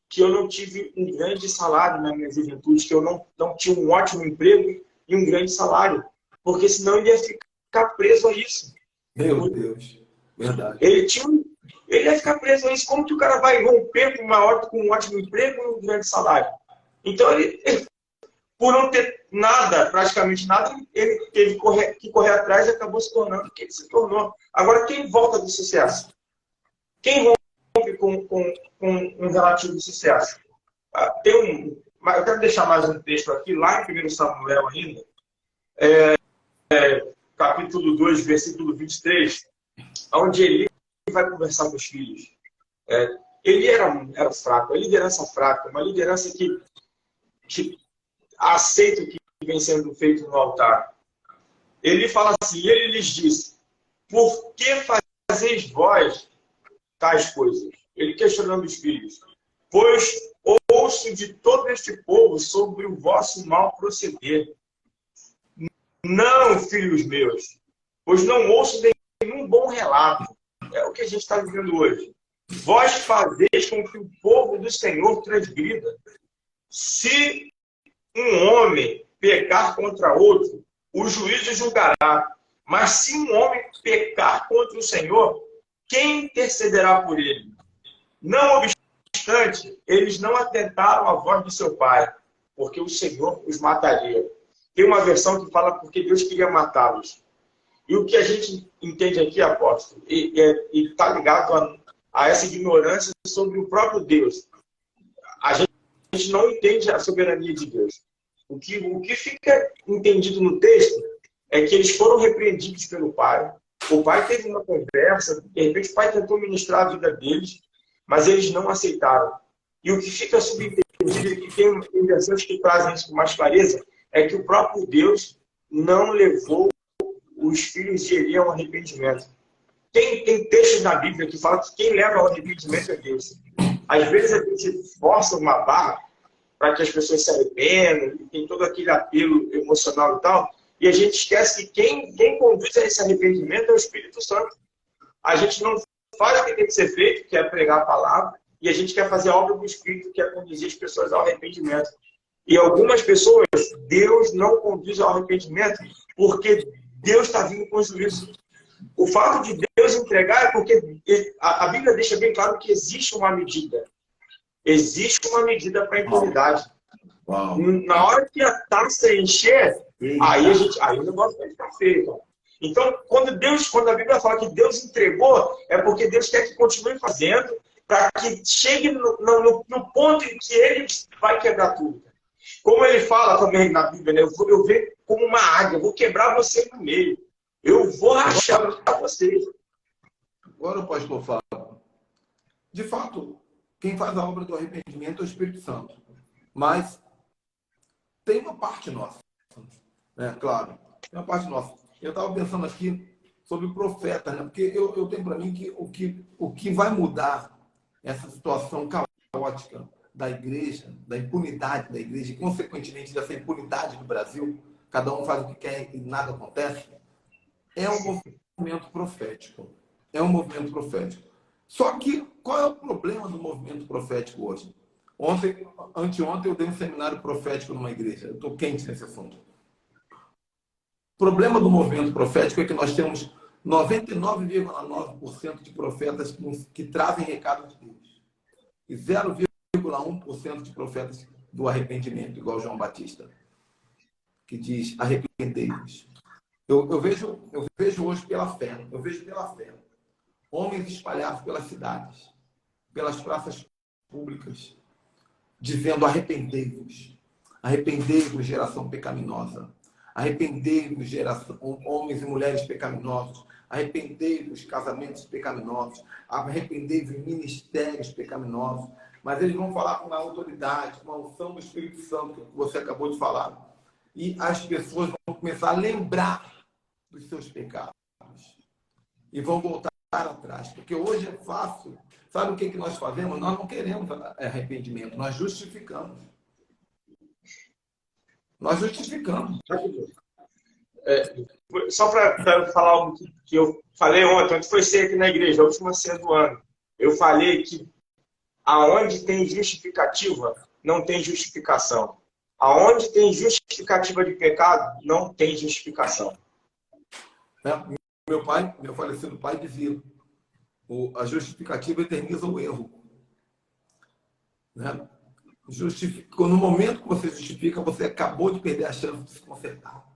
que eu não tive um grande salário na minha juventude, que eu não tinha um ótimo emprego e um grande salário, porque senão ele ia ficar preso a isso. Meu Deus, verdade. Ele tinha ele vai ficar preso a isso. Como que o cara vai romper com um ótimo emprego e um grande salário? Então, por não ter nada, praticamente nada, ele teve que correr atrás e acabou se tornando o que ele se tornou. Agora, quem volta do sucesso? Quem rompe com um relativo sucesso? Eu quero deixar mais um texto aqui, lá em 1 Samuel ainda, capítulo 2, versículo 23, onde ele vai conversar com os filhos. Ele era fraco, a liderança fraca, uma liderança que aceita o que vem sendo feito no altar. Ele fala assim, ele lhes disse, por que fazeis vós tais coisas? Ele questionando os filhos. Pois ouço de todo este povo sobre o vosso mal proceder. Não, filhos meus, pois não ouço nenhum bom relato. É o que a gente está vivendo hoje. Vós fazeis com que o povo do Senhor transgrida. Se um homem pecar contra outro, o juízo julgará. Mas se um homem pecar contra o Senhor, quem intercederá por ele? Não obstante, eles não atentaram à voz de seu pai, porque o Senhor os mataria. Tem uma versão que fala porque Deus queria matá-los. E o que a gente entende aqui, apóstolo, e está ligado a essa ignorância sobre o próprio Deus. A gente não entende a soberania de Deus. O que fica entendido no texto é que eles foram repreendidos pelo pai. O pai teve uma conversa, de repente o pai tentou ministrar a vida deles, mas eles não aceitaram. E o que fica subentendido, e que tem versões que trazem isso com mais clareza, é que o próprio Deus não levou os filhos de Eli ao arrependimento. Tem textos na Bíblia que falam que quem leva ao arrependimento é Deus. Às vezes a gente força uma barra para que as pessoas se arrependam, tem todo aquele apelo emocional e tal, e a gente esquece que quem conduz a esse arrependimento é o Espírito Santo. A gente não faz o que tem que ser feito, que é pregar a palavra, e a gente quer fazer a obra do Espírito, que é conduzir as pessoas ao arrependimento. E algumas pessoas, Deus não conduz ao arrependimento, porque Deus está vindo com juízo. O fato de Deus entregar é porque a Bíblia deixa bem claro que existe uma medida. Existe uma medida para a impunidade. Na hora que a taça encher, aí o negócio vai ficar feio. Então, quando a Bíblia fala que Deus entregou, é porque Deus quer que continue fazendo, para que chegue no ponto em que ele vai quebrar tudo. Como ele fala também na Bíblia, né? Eu venho como uma águia, eu vou quebrar você no meio. Eu vou rachar para vocês. Agora o pastor fala. De fato, quem faz a obra do arrependimento é o Espírito Santo. Mas tem uma parte nossa. Né? Claro, tem uma parte nossa. Eu estava pensando aqui sobre profetas, né? Porque eu tenho para mim que o que vai mudar essa situação caótica da igreja, da impunidade da igreja, e consequentemente dessa impunidade no Brasil, cada um faz o que quer e nada acontece, é um movimento profético. É um movimento profético. Só que, qual é o problema do movimento profético hoje? Anteontem eu dei um seminário profético numa igreja. Eu estou quente nesse assunto. O problema do movimento profético é que nós temos 99,9% de profetas que trazem recado de Deus. E 0,1% de profetas do arrependimento, igual João Batista, que diz, arrependei-vos. Eu vejo hoje pela fé, homens espalhados pelas cidades, pelas praças públicas, dizendo, arrependei-vos. Arrependei-vos, geração pecaminosa. Arrependei-vos, homens e mulheres pecaminosos. Arrependei-vos, casamentos pecaminosos. Arrependei-vos, ministérios pecaminosos. Mas eles vão falar com uma autoridade, com uma unção do Espírito Santo, que você acabou de falar. E as pessoas vão começar a lembrar dos seus pecados. E vão voltar atrás. Porque hoje é fácil. Sabe o que nós fazemos? Nós não queremos arrependimento. Nós justificamos. Nós justificamos. Só para falar algo que eu falei ontem foi ceia aqui na igreja, a última ceia do ano. Eu falei que aonde tem justificativa, não tem justificação. Aonde tem justificativa de pecado, não tem justificação. Meu falecido pai dizia, A justificativa eterniza o erro. Né? No momento que você justifica, você acabou de perder a chance de se consertar.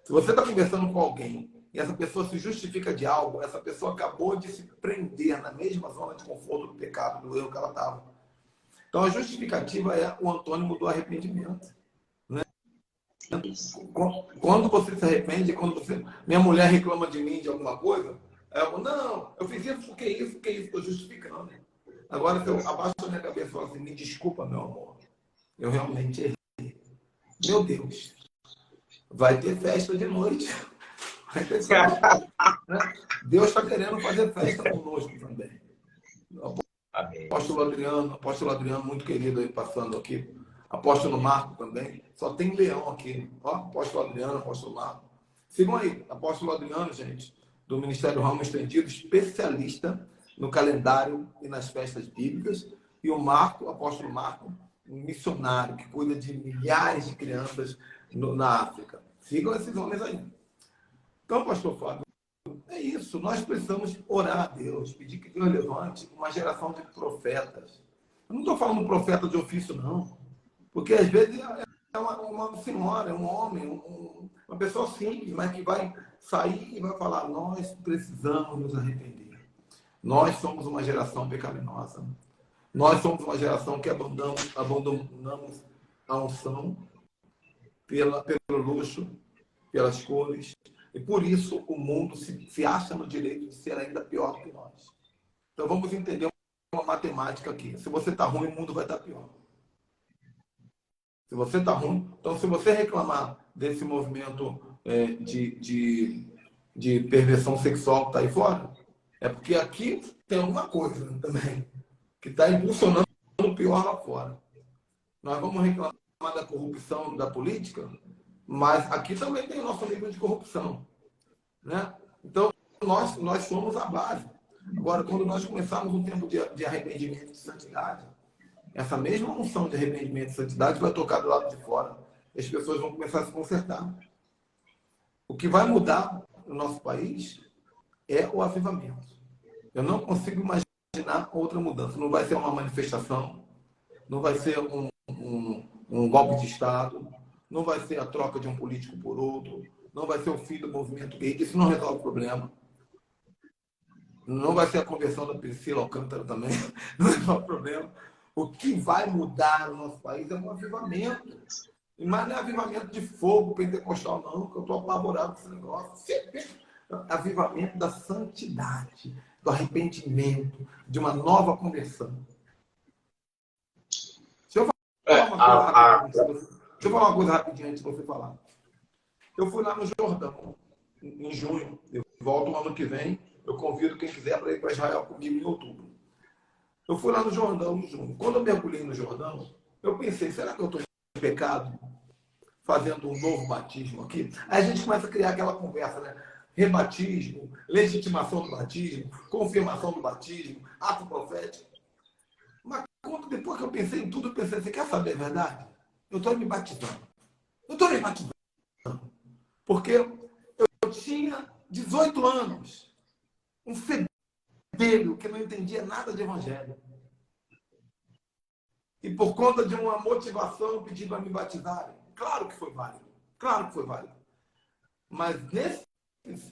Se você está conversando com alguém e essa pessoa se justifica de algo, essa pessoa acabou de se prender na mesma zona de conforto do pecado, do erro que ela estava. Então, a justificativa é o antônimo do arrependimento. Né? Quando você se arrepende, minha mulher reclama de mim de alguma coisa, eu não, eu fiz isso porque estou justificando. Agora, se eu abaixo a minha cabeça e falo assim, me desculpa, meu amor, eu realmente errei. Meu Deus, vai ter festa de noite. Vai ter festa, né? Deus está querendo fazer festa conosco também. Apóstolo Adriano, muito querido aí passando aqui. Apóstolo Marco também. Só tem leão aqui. Ó, Apóstolo Adriano, Apóstolo Marco. Sigam aí. Apóstolo Adriano, gente, do Ministério Ramo Estendido, especialista no calendário e nas festas bíblicas. E o Marco, o apóstolo Marco, um missionário que cuida de milhares de crianças na África. Sigam esses homens aí. Então, pastor Fábio, é isso. Nós precisamos orar a Deus, pedir que Deus levante uma geração de profetas. Eu não estou falando profeta de ofício, não. Porque, às vezes, é uma senhora, é um homem, uma pessoa simples, mas que vai sair e vai falar, nós precisamos nos arrepender. Nós somos uma geração pecaminosa. Nós somos uma geração que abandonamos a unção pelo luxo, pelas cores. E por isso o mundo se acha no direito de ser ainda pior do que nós. Então vamos entender uma matemática aqui. Se você está ruim, o mundo vai estar pior. Se você está ruim, então se você reclamar desse movimento de perversão sexual que está aí fora, é porque aqui tem alguma coisa também que está impulsionando o pior lá fora. Nós vamos reclamar da corrupção da política, mas aqui também tem o nosso nível de corrupção. Né? Então, nós somos a base. Agora, quando nós começarmos um tempo de arrependimento e de santidade, essa mesma unção de arrependimento e santidade vai tocar do lado de fora. As pessoas vão começar a se consertar. O que vai mudar no nosso país é o avivamento. Eu não consigo imaginar outra mudança. Não vai ser uma manifestação, não vai ser um golpe de Estado, não vai ser a troca de um político por outro, não vai ser o fim do movimento gay, isso não resolve o problema. Não vai ser a conversão da Priscila Alcântara também, não resolve o problema. O que vai mudar no nosso país é um avivamento. Mas não é avivamento de fogo pentecostal, não, que eu estou apavorado com esse negócio. Avivamento da santidade, do arrependimento, de uma nova conversão. Deixa eu falar uma coisa rapidinho antes de você falar. Eu fui lá no Jordão, em junho. Eu volto no ano que vem. Eu convido quem quiser para ir para Israel comigo em outubro. Eu fui lá no Jordão em junho. Quando eu mergulhei no Jordão, eu pensei, será que eu estou em pecado fazendo um novo batismo aqui? Aí a gente começa a criar aquela conversa, né? Rebatismo, legitimação do batismo, confirmação do batismo, ato profético. Mas depois que eu pensei em tudo, eu pensei, você quer saber a verdade? Eu estou me batizando. Eu estou me batizando. Porque eu tinha 18 anos, um fedelho que não entendia nada de evangelho. E por conta de uma motivação, eu pedi para me batizarem. Claro que foi válido. Claro que foi válido. Mas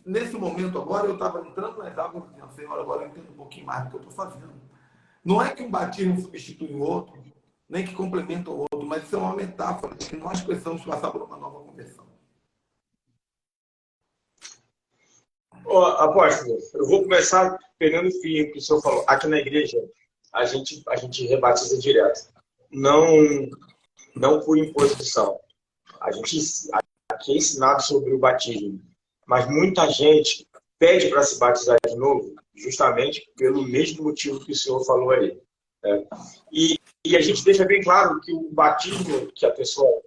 nesse momento agora, eu estava entrando nas águas e dizendo, Senhor, agora eu entendo um pouquinho mais do que eu estou fazendo. Não é que um batismo substitui o outro, nem que complementa o outro, mas isso é uma metáfora de que nós precisamos passar por uma nova conversão. Apóstolo, eu vou começar pegando o fio que o senhor falou. Aqui na igreja, a gente rebatiza direto. Não por imposição. A gente aqui é ensinado sobre o batismo. Mas muita gente pede para se batizar de novo, justamente pelo mesmo motivo que o senhor falou aí. Né? E a gente deixa bem claro que o batismo que a pessoa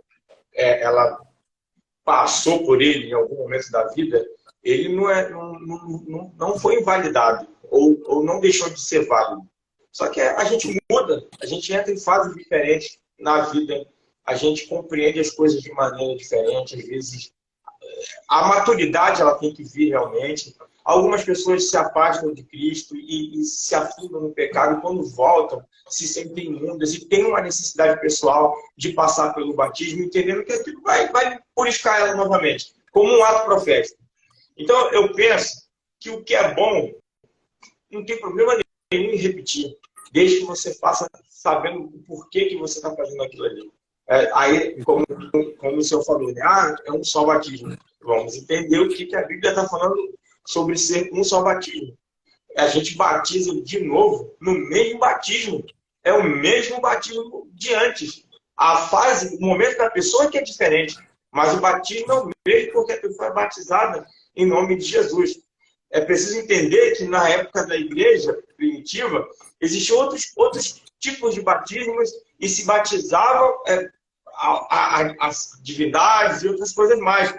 ela passou por ele em algum momento da vida, ele não foi invalidado ou não deixou de ser válido. Só que a gente muda, a gente entra em fases diferentes na vida, a gente compreende as coisas de maneira diferente, às vezes a maturidade ela tem que vir realmente. algumas pessoas se afastam de Cristo e se afundam no pecado, e quando voltam, se sentem imundas e têm uma necessidade pessoal de passar pelo batismo, entendendo que aquilo vai purificar ela novamente, como um ato profético. Então, eu penso que o que é bom, não tem problema nenhum em repetir, desde que você faça sabendo o porquê que você está fazendo aquilo ali. Aí, como o senhor falou, né? É um só batismo. Vamos entender o que a Bíblia está falando sobre ser um só batismo. A gente batiza de novo no mesmo batismo. É o mesmo batismo de antes. A fase, o momento da pessoa que é diferente, mas o batismo é o mesmo porque a pessoa é batizada em nome de Jesus. É preciso entender que na época da igreja primitiva, existiam outros tipos de batismos e se batizavam as divindades e outras coisas mais.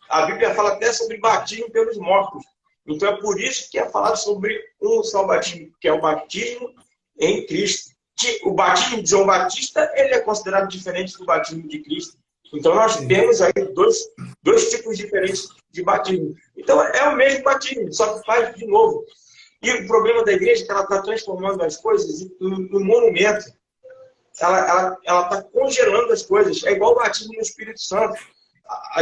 A Bíblia fala até sobre batismo pelos mortos. Então é por isso que é falado sobre um só batismo, que é o batismo em Cristo. O batismo de João Batista, ele é considerado diferente do batismo de Cristo. Então nós temos aí dois tipos diferentes de batismo. Então é o mesmo batismo, só que faz de novo. E o problema da igreja é que ela está transformando as coisas em um monumento. Ela está congelando as coisas. É igual o batismo no Espírito Santo.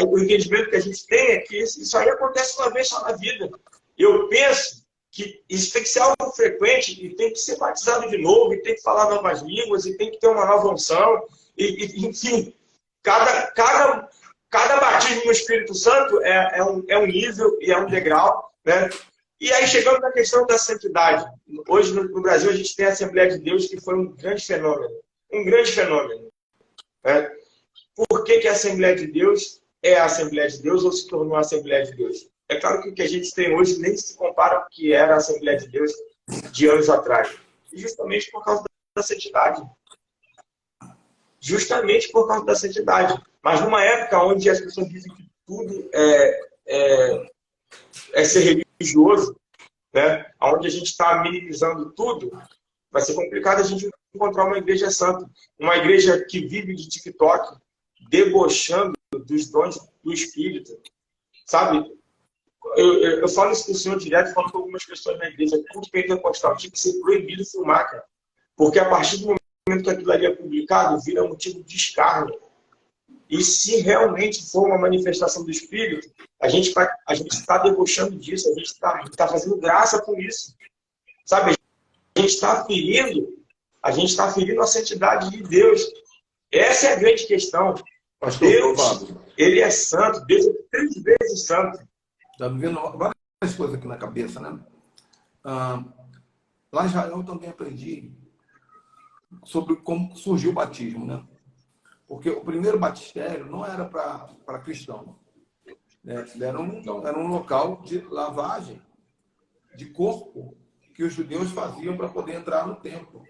O entendimento que a gente tem é que isso aí acontece uma vez só na vida. Eu penso que isso tem que ser algo frequente e tem que ser batizado de novo, e tem que falar novas línguas, e tem que ter uma nova unção. Enfim, cada batismo no Espírito Santo é um nível e é um degrau, né? E aí chegamos na questão da santidade. Hoje no Brasil a gente tem a Assembleia de Deus, que foi um grande fenômeno. Um grande fenômeno. Né? Por que a Assembleia de Deus é a Assembleia de Deus ou se tornou a Assembleia de Deus? É claro que o que a gente tem hoje nem se compara ao que era a Assembleia de Deus de anos atrás. E justamente por causa da santidade. Justamente por causa da santidade. Mas numa época onde as pessoas dizem que tudo é ser religioso, né? Onde a gente está minimizando tudo, vai ser complicado a gente encontrar uma igreja santa. Uma igreja que vive de TikTok, debochando dos dons do Espírito. Sabe? Eu falo isso com o senhor direto, falo com algumas pessoas na igreja. Culto pentecostal tinha que ser proibido filmar, cara. Porque a partir do momento que aquilo ali é publicado, vira motivo de escárnio. E se realmente for uma manifestação do Espírito, a gente está debochando disso, a gente está fazendo graça com isso. Sabe? A gente está ferindo a santidade de Deus. Essa é a grande questão. Pastor, Deus, Fábio, ele é santo. Deus é 3 vezes santo. está me vendo várias coisas aqui na cabeça, né? Lá em Israel eu também aprendi sobre como surgiu o batismo, né? Porque o primeiro batistério não era para cristão, né? Era um local de lavagem de corpo que os judeus faziam para poder entrar no templo.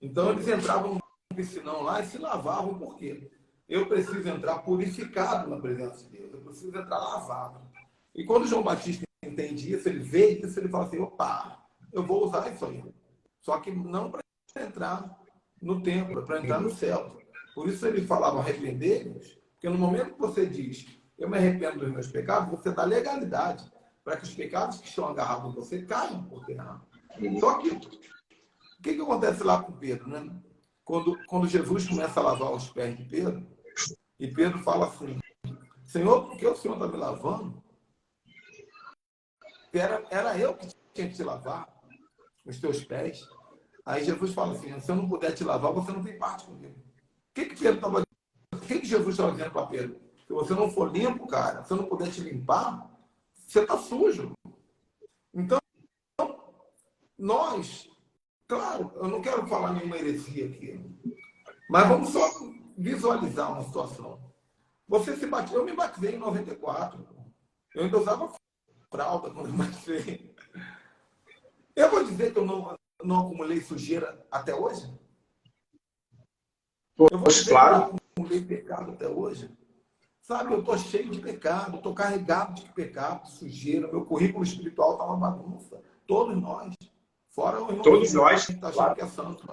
Então eles entravam no piscinão lá e se lavavam. Por quê? Eu preciso entrar purificado na presença de Deus, eu preciso entrar lavado. E quando João Batista entende isso, ele vê isso, ele fala assim, opa, eu vou usar isso aí. Só que não para entrar no templo, para entrar no céu. Por isso ele falava arrepender-vos, porque no momento que você diz, eu me arrependo dos meus pecados, você dá legalidade para que os pecados que estão agarrados em você caiam por terra. Só que, o que acontece lá com Pedro, né? Quando Jesus começa a lavar os pés de Pedro, e Pedro fala assim, Senhor, por que o Senhor está me lavando? Era eu que tinha que te lavar os teus pés. Aí Jesus fala assim, se eu não puder te lavar, você não tem parte comigo. O que Jesus estava dizendo para Pedro? Se você não for limpo, cara, se eu não puder te limpar, você está sujo. Então, nós, claro, eu não quero falar nenhuma heresia aqui, mas vamos só visualizar uma situação. Você se bateu, eu me batizei em 94. Eu ainda usava fralda quando eu batizei. Eu vou dizer que eu não acumulei sujeira até hoje? Eu vou dizer claro. que eu não acumulei pecado até hoje? Sabe, eu estou cheio de pecado, estou carregado de pecado, de sujeira, meu currículo espiritual está uma bagunça. Todos nós. Fora o irmão Todos nós, que está claro. achando que é santo.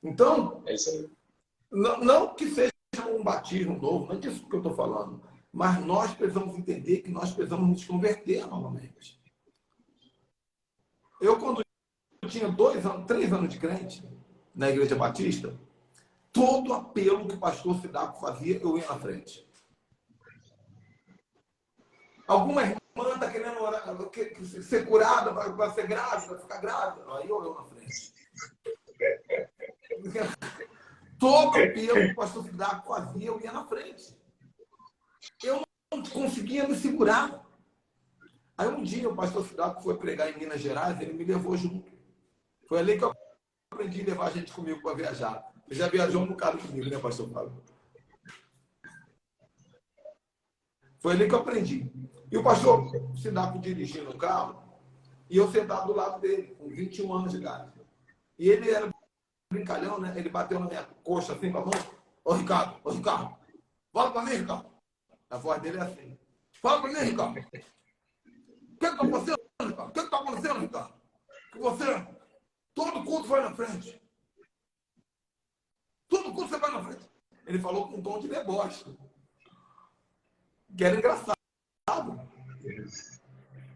Então, É isso aí. não que seja um batismo novo, não é disso que eu estou falando. Mas nós precisamos entender que nós precisamos nos converter novamente. quando tinha 2 anos, 3 anos de crente na Igreja Batista, todo apelo que o pastor Sidaco fazia, eu ia na frente. Alguma irmã está querendo orar, ser curada, vai ser grávida, vai ficar grávida. Aí eu na frente. Todo apelo que o pastor Sidaco fazia, eu ia na frente. Eu não conseguia me segurar. Aí um dia o pastor Sidaco foi pregar em Minas Gerais, ele me levou junto. Foi ali que eu aprendi a levar a gente comigo para viajar. Você já viajou um bocado comigo, né, pastor Fábio? Foi ali que eu aprendi. E o pastor Sidaco dirigindo o carro, e eu sentado do lado dele, com 21 anos de idade. E ele era brincalhão, né? Ele bateu na minha coxa assim com a mão. Ô, Ricardo, fala para mim, Ricardo. A voz dele é assim. Fala para mim, Ricardo. O que está acontecendo, Ricardo? O que está acontecendo, Ricardo? Que você, todo culto vai na frente. Todo culto você vai na frente. Ele falou com um tom de deboche. Que era engraçado.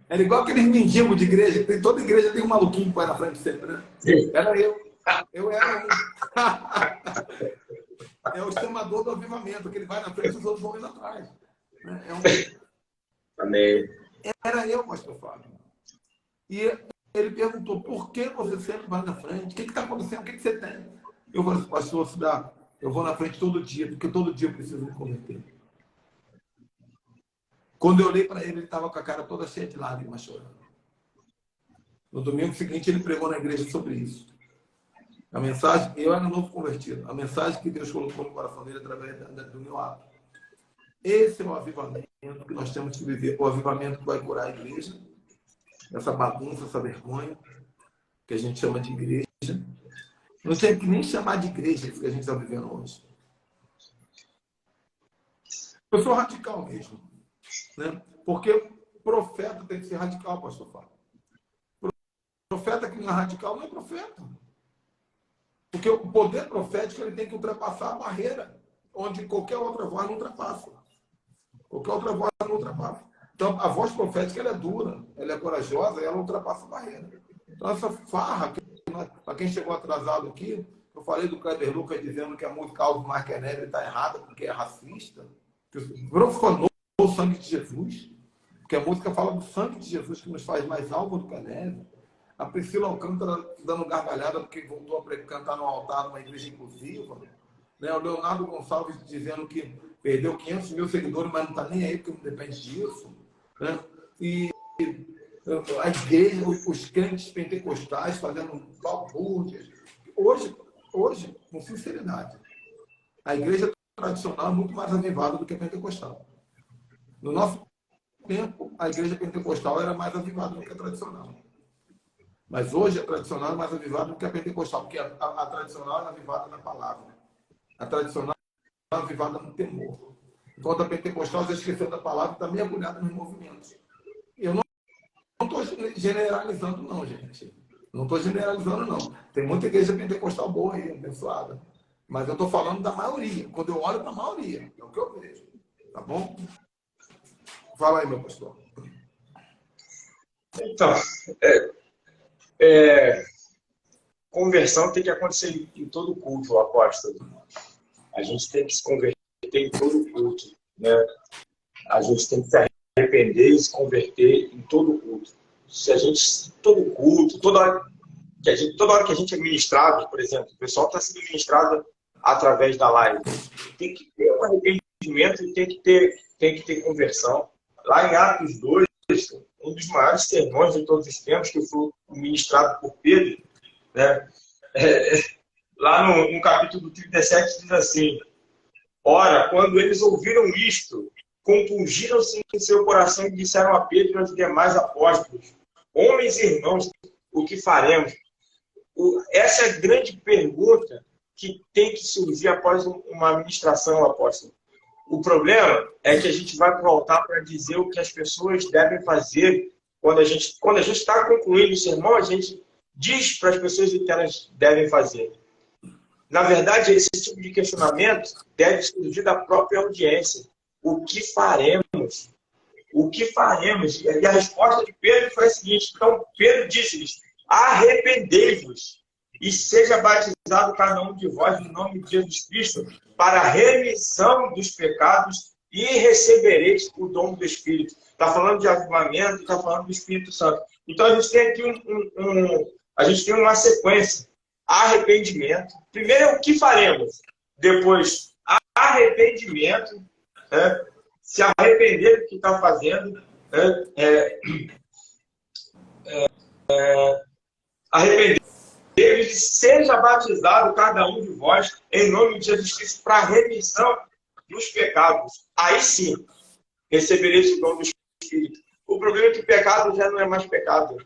Era igual aqueles mendigos de igreja. Toda igreja tem um maluquinho que vai na frente sempre, né? Sim. Era eu. Eu era um. É o chamador do avivamento, que ele vai na frente e os outros vão indo atrás. Amém. Era eu, pastor Fábio. E ele perguntou, por que você sempre vai na frente? O que está acontecendo? O que você tem? Eu falei, pastor, eu vou na frente todo dia, porque todo dia eu preciso me converter. Quando eu olhei para ele, ele estava com a cara toda cheia de lágrimas, chorando. No domingo seguinte, ele pregou na igreja sobre isso. A mensagem, eu era novo convertido, a mensagem que Deus colocou no coração dele através do meu ato. Esse é o avivamento que nós temos que viver, o avivamento que vai curar a igreja, essa bagunça, essa vergonha, que a gente chama de igreja. Não tem que nem chamar de igreja isso que a gente está vivendo hoje. Eu sou radical mesmo. Né? Porque profeta tem que ser radical, pastor Fábio. Profeta que não é radical não é profeta. Porque o poder profético ele tem que ultrapassar a barreira, onde qualquer outra voz não ultrapassa. Qualquer outra voz não ultrapassa. Então, a voz profética ela é dura, ela é corajosa e ela ultrapassa a barreira. Então, essa farra, para quem chegou atrasado aqui, eu falei do Kleber Lucas dizendo que a música Alves Marques Neves está errada porque é racista. Profanou o sangue de Jesus, porque a música fala do sangue de Jesus que nos faz mais alvo do que a neve. A Priscila Alcântara dando gargalhada porque voltou a cantar no altar numa igreja inclusiva. Né? O Leonardo Gonçalves dizendo que perdeu 500 mil seguidores, mas não está nem aí porque não depende disso. Né? E a igreja, os crentes pentecostais fazendo balbúrdias. Hoje, com sinceridade, a igreja tradicional é muito mais avivada do que a pentecostal. No nosso tempo, a igreja pentecostal era mais avivada do que a tradicional. Mas hoje a tradicional é mais avivada do que a pentecostal, porque a tradicional é avivada na palavra. A tradicional é avivada no temor. Enquanto a pentecostal já esqueceu da palavra e está mergulhada nos movimentos. Eu não estou generalizando, não, gente. Não estou generalizando, não. Tem muita igreja pentecostal boa aí, abençoada. Mas eu estou falando da maioria. Quando eu olho para a maioria, é o que eu vejo. Tá bom? Fala aí, meu pastor. Então, conversão tem que acontecer em todo culto, apóstolo. A gente tem que se converter em todo culto. Né? A gente tem que se arrepender e se converter em todo culto. Se a gente, todo culto, toda hora que a gente é ministrado, por exemplo, o pessoal está sendo ministrado através da live, tem que ter um arrependimento e tem que ter conversão. Lá em Atos 2, um dos maiores sermões de todos os tempos, que foi ministrado por Pedro, né? Lá no capítulo 37 diz assim: ora, quando eles ouviram isto, compungiram-se em seu coração e disseram a Pedro e aos demais apóstolos: homens e irmãos, o que faremos? Essa é a grande pergunta que tem que surgir após uma ministração, apóstolo. O problema é que a gente vai voltar para dizer o que as pessoas devem fazer. Quando a gente está concluindo o sermão, a gente diz para as pessoas o que elas devem fazer. Na verdade, esse tipo de questionamento deve surgir da própria audiência. O que faremos? O que faremos? E a resposta de Pedro foi a seguinte. Então, Pedro disse-lhes: arrependei-vos e seja batizado cada um de vós no nome de Jesus Cristo para a remissão dos pecados e recebereis o dom do Espírito. Está falando de avivamento, está falando do Espírito Santo. Então a gente tem aqui a gente tem uma sequência. Arrependimento. Primeiro é o que faremos. Depois, arrependimento. Né? Se arrepender do que está fazendo. Arrepender. Seja batizado cada um de vós em nome de Jesus Cristo para a remissão dos pecados. Aí sim, recebereis o dom do Espírito. O problema é que o pecado já não é mais pecado.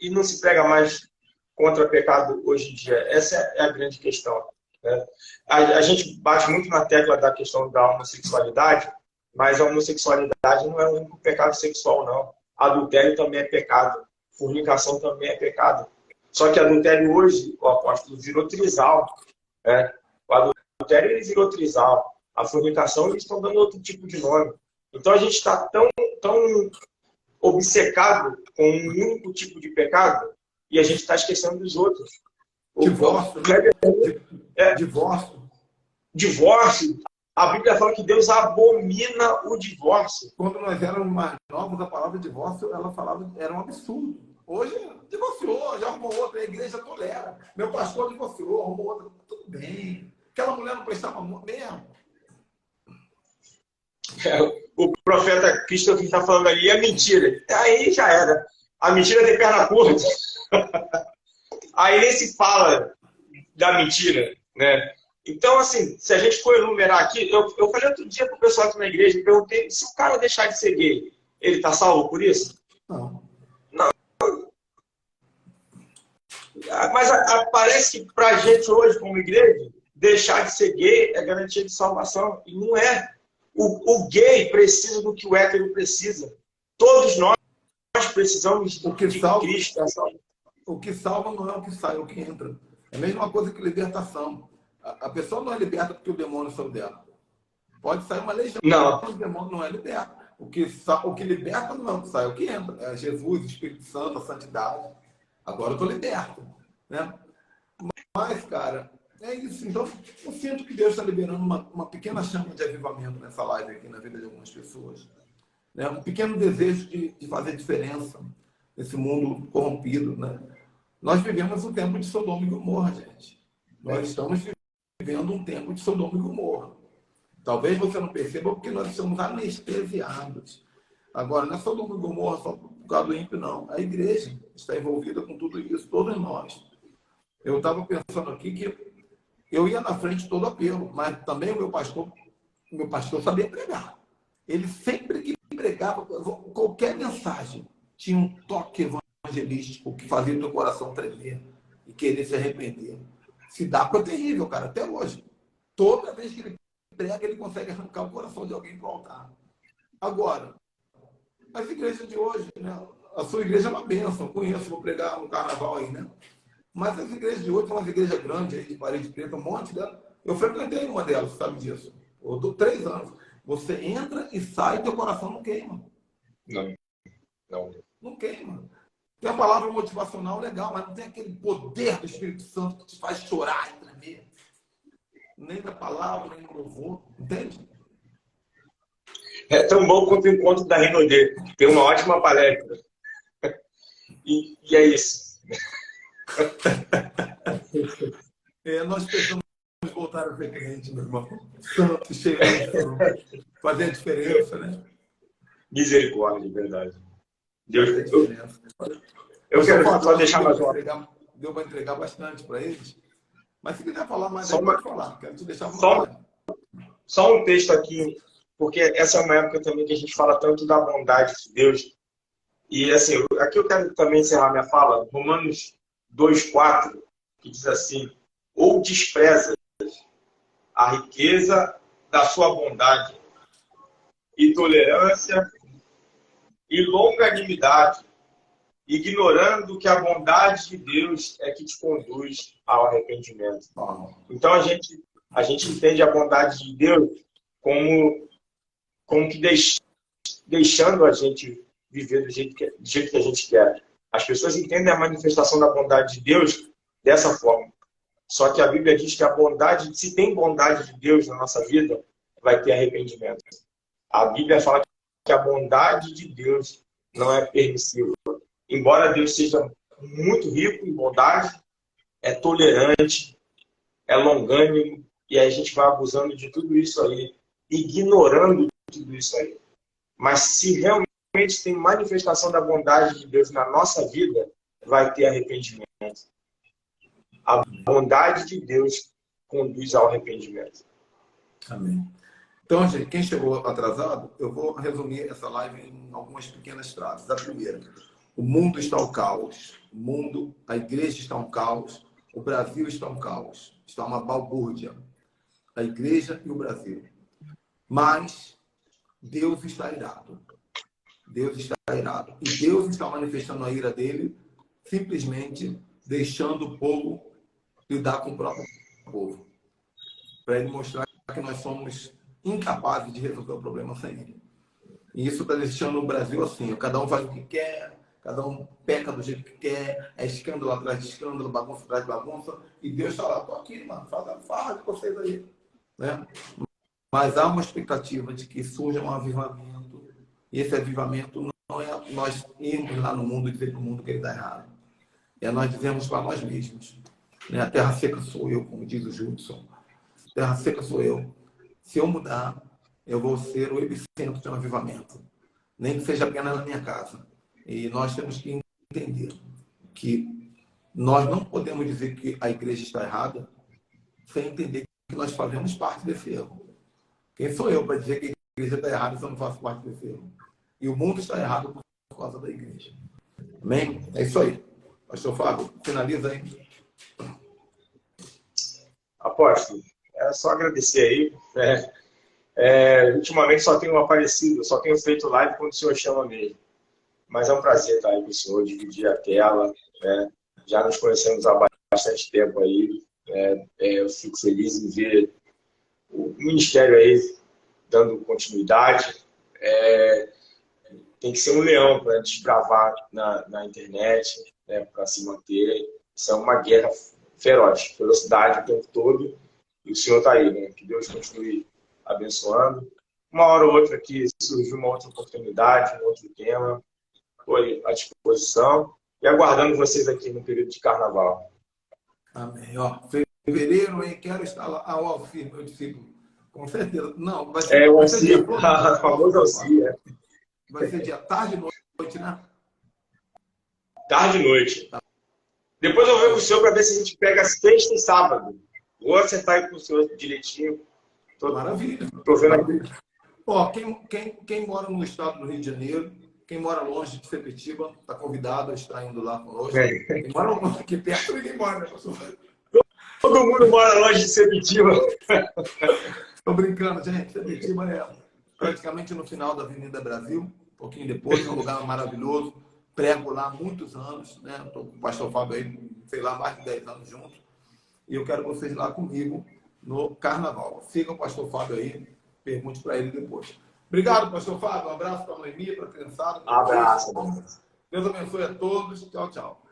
E não se prega mais contra pecado hoje em dia. Essa é a grande questão. Né? A gente bate muito na tecla da questão da homossexualidade, mas a homossexualidade não é o único pecado sexual, não. Adultério também é pecado. Fornicação também é pecado. Só que adultério hoje, o apóstolo, virou trisal. Né? O adultério ele virou trisal. A fornicação eles estão dando outro tipo de nome. Então a gente está tão obcecado com um único tipo de pecado e a gente está esquecendo dos outros. Divórcio. Divórcio. Divórcio. A Bíblia fala que Deus abomina o divórcio. Quando nós éramos mais novos, a palavra divórcio, ela falava, era um absurdo. Hoje, divorciou, já arrumou outra, a igreja tolera. Meu pastor divorciou, arrumou outra, tudo bem. Aquela mulher não prestava mesmo. O profeta Cristo que está falando ali é mentira. Aí já era. A mentira tem perna curta. Aí nem se fala da mentira, né? Então, assim, se a gente for enumerar aqui, eu falei outro dia para o pessoal aqui na igreja, perguntei se o cara deixar de ser gay, ele está salvo por isso? Não. Não. Mas parece que para a gente hoje, como igreja, deixar de ser gay é garantia de salvação. E não é. O gay precisa do que o hétero precisa. Todos nós precisamos de Cristo. O que salva não é o que sai, é o que entra. É a mesma coisa que libertação. A pessoa não é liberta porque o demônio saiu dela. Pode sair uma legião, mas o demônio não é liberto. O que liberta não é o que sai, é o que entra. É Jesus, o Espírito Santo, a santidade. Agora eu estou liberto. Né? Mas, cara, é isso. Então, eu sinto que Deus está liberando uma pequena chama de avivamento nessa live aqui na vida de algumas pessoas. Né? Um pequeno desejo de fazer diferença nesse mundo corrompido. Né? Nós vivemos um tempo de Sodoma e Gomorra, gente. Nós estamos vivendo um tempo de Sodoma e Gomorra. Talvez você não perceba porque nós estamos anestesiados. Agora, não é Sodoma e Gomorra só por causa do ímpio, não. A igreja está envolvida com tudo isso, todos nós. Eu estava pensando aqui que eu ia na frente todo apelo, mas também o meu pastor sabia pregar. Ele sempre que pregava, qualquer mensagem, tinha um toque evangelístico que fazia o teu coração tremer e querer se arrepender. Se dá para terrível, cara, até hoje. Toda vez que ele prega, ele consegue arrancar o coração de alguém para o altar. Agora, as igrejas de hoje, né? A sua igreja é uma bênção, conheço, vou pregar no carnaval aí, né? Mas as igrejas de hoje são umas igrejas grandes aí, de parede preta, um monte dela. Eu frequentei uma delas, sabe disso? Eu dou 3 anos. Você entra e sai, teu coração não queima. Não queima. Tem a palavra motivacional legal, mas não tem aquele poder do Espírito Santo que te faz chorar e tremer. Nem da palavra, nem do louvor. Entende? É tão bom quanto o encontro da Renaudet. Tem uma ótima palestra. E é isso. Nós precisamos voltar a ser crente, meu irmão. Santo, cheio de fazer a diferença, né? Misericórdia, de verdade. Deus, eu quero só deixar mais uma. Deu para entregar bastante para eles. Mas se quiser falar mais, pode falar. Quero te deixar só um texto aqui, porque essa é uma época também que a gente fala tanto da bondade de Deus. E assim, aqui eu quero também encerrar minha fala, Romanos 2,4, que diz assim: ou desprezas a riqueza da sua bondade e tolerância e longanimidade, ignorando que a bondade de Deus é que te conduz ao arrependimento. Então a gente entende a bondade de Deus como que deixando a gente viver do jeito que a gente quer. As pessoas entendem a manifestação da bondade de Deus dessa forma. Só que a Bíblia diz que a bondade, se tem bondade de Deus na nossa vida, vai ter arrependimento. A Bíblia fala que a bondade de Deus não é permissiva. Embora Deus seja muito rico em bondade, é tolerante, é longânimo, e aí a gente vai abusando de tudo isso aí, ignorando tudo isso aí. Mas se realmente tem manifestação da bondade de Deus na nossa vida, vai ter arrependimento. A bondade de Deus conduz ao arrependimento. Amém. Então, gente, quem chegou atrasado, eu vou resumir essa live em algumas pequenas frases. A primeira, o mundo está ao caos. O mundo, a igreja está um caos. O Brasil está um caos. Está uma balbúrdia. A igreja e o Brasil. Mas Deus está irado. Deus está irado. E Deus está manifestando a ira dele, simplesmente deixando o povo lidar com o próprio povo. Para ele mostrar que nós somos incapazes de resolver o problema sem ele. E isso está deixando o Brasil assim. Cada um faz o que quer, cada um peca do jeito que quer, é escândalo atrás de escândalo, bagunça atrás de bagunça. E Deus está lá, estou aqui, mano, fala de vocês aí. Né? Mas há uma expectativa de que surja um avivamento. E esse avivamento não é nós irmos lá no mundo e dizer para o mundo que ele está errado. É nós dizermos para nós mesmos. Né? A terra seca sou eu, como diz o Judson. Terra seca sou eu. Se eu mudar, eu vou ser o epicentro de um avivamento. Nem que seja apenas na minha casa. E nós temos que entender que nós não podemos dizer que a igreja está errada sem entender que nós fazemos parte desse erro. Quem sou eu para dizer que a igreja está errada se eu não faço parte desse erro? E o mundo está errado por causa da igreja. Amém? É isso aí. Pastor Fábio, finaliza aí. Apóstolo, é só agradecer aí. Ultimamente só tenho aparecido, só tenho feito live quando o senhor chama mesmo. Mas é um prazer estar aí com o senhor, dividir a tela. Né? Já nos conhecemos há bastante tempo aí. Eu fico feliz em ver o ministério aí dando continuidade. Tem que ser um leão para desbravar na internet, né? Para se manter. Isso é uma guerra feroz, velocidade o tempo todo. E o senhor está aí, né? Que Deus continue abençoando. Uma hora ou outra aqui surgiu uma outra oportunidade, um outro tema. Foi à disposição. E aguardando vocês aqui no período de carnaval. Amém. Ó, fevereiro, hein? Quero estar lá. Ah, o Alcir, meu discípulo. Com certeza. Não, vai ser. O Alcir, o famoso Alcir. Vai ser dia tarde e noite, né? Tarde e noite. Tá. Depois eu venho com o senhor para ver se a gente pega sexta e sábado. Vou acertar aí com o senhor direitinho. Maravilha. Tô vendo aqui. Ó, quem mora no estado do Rio de Janeiro, quem mora longe de Sepetiba, está convidado a estar indo lá conosco. Quem mora longe aqui perto, ninguém mora, né, pastor? Todo mundo mora longe de Sepetiba. Estou brincando, gente. Sepetiba é praticamente no final da Avenida Brasil, um pouquinho depois, é um lugar maravilhoso. Prego lá há muitos anos, né? Estou com o pastor Fábio aí, sei lá, mais de 10 anos juntos. E eu quero vocês lá comigo no carnaval. Siga o pastor Fábio aí, pergunte para ele depois. Obrigado, pastor Fábio. Um abraço para a Noemi, para a criançada. Abraço. Deus abençoe a todos. Tchau, tchau.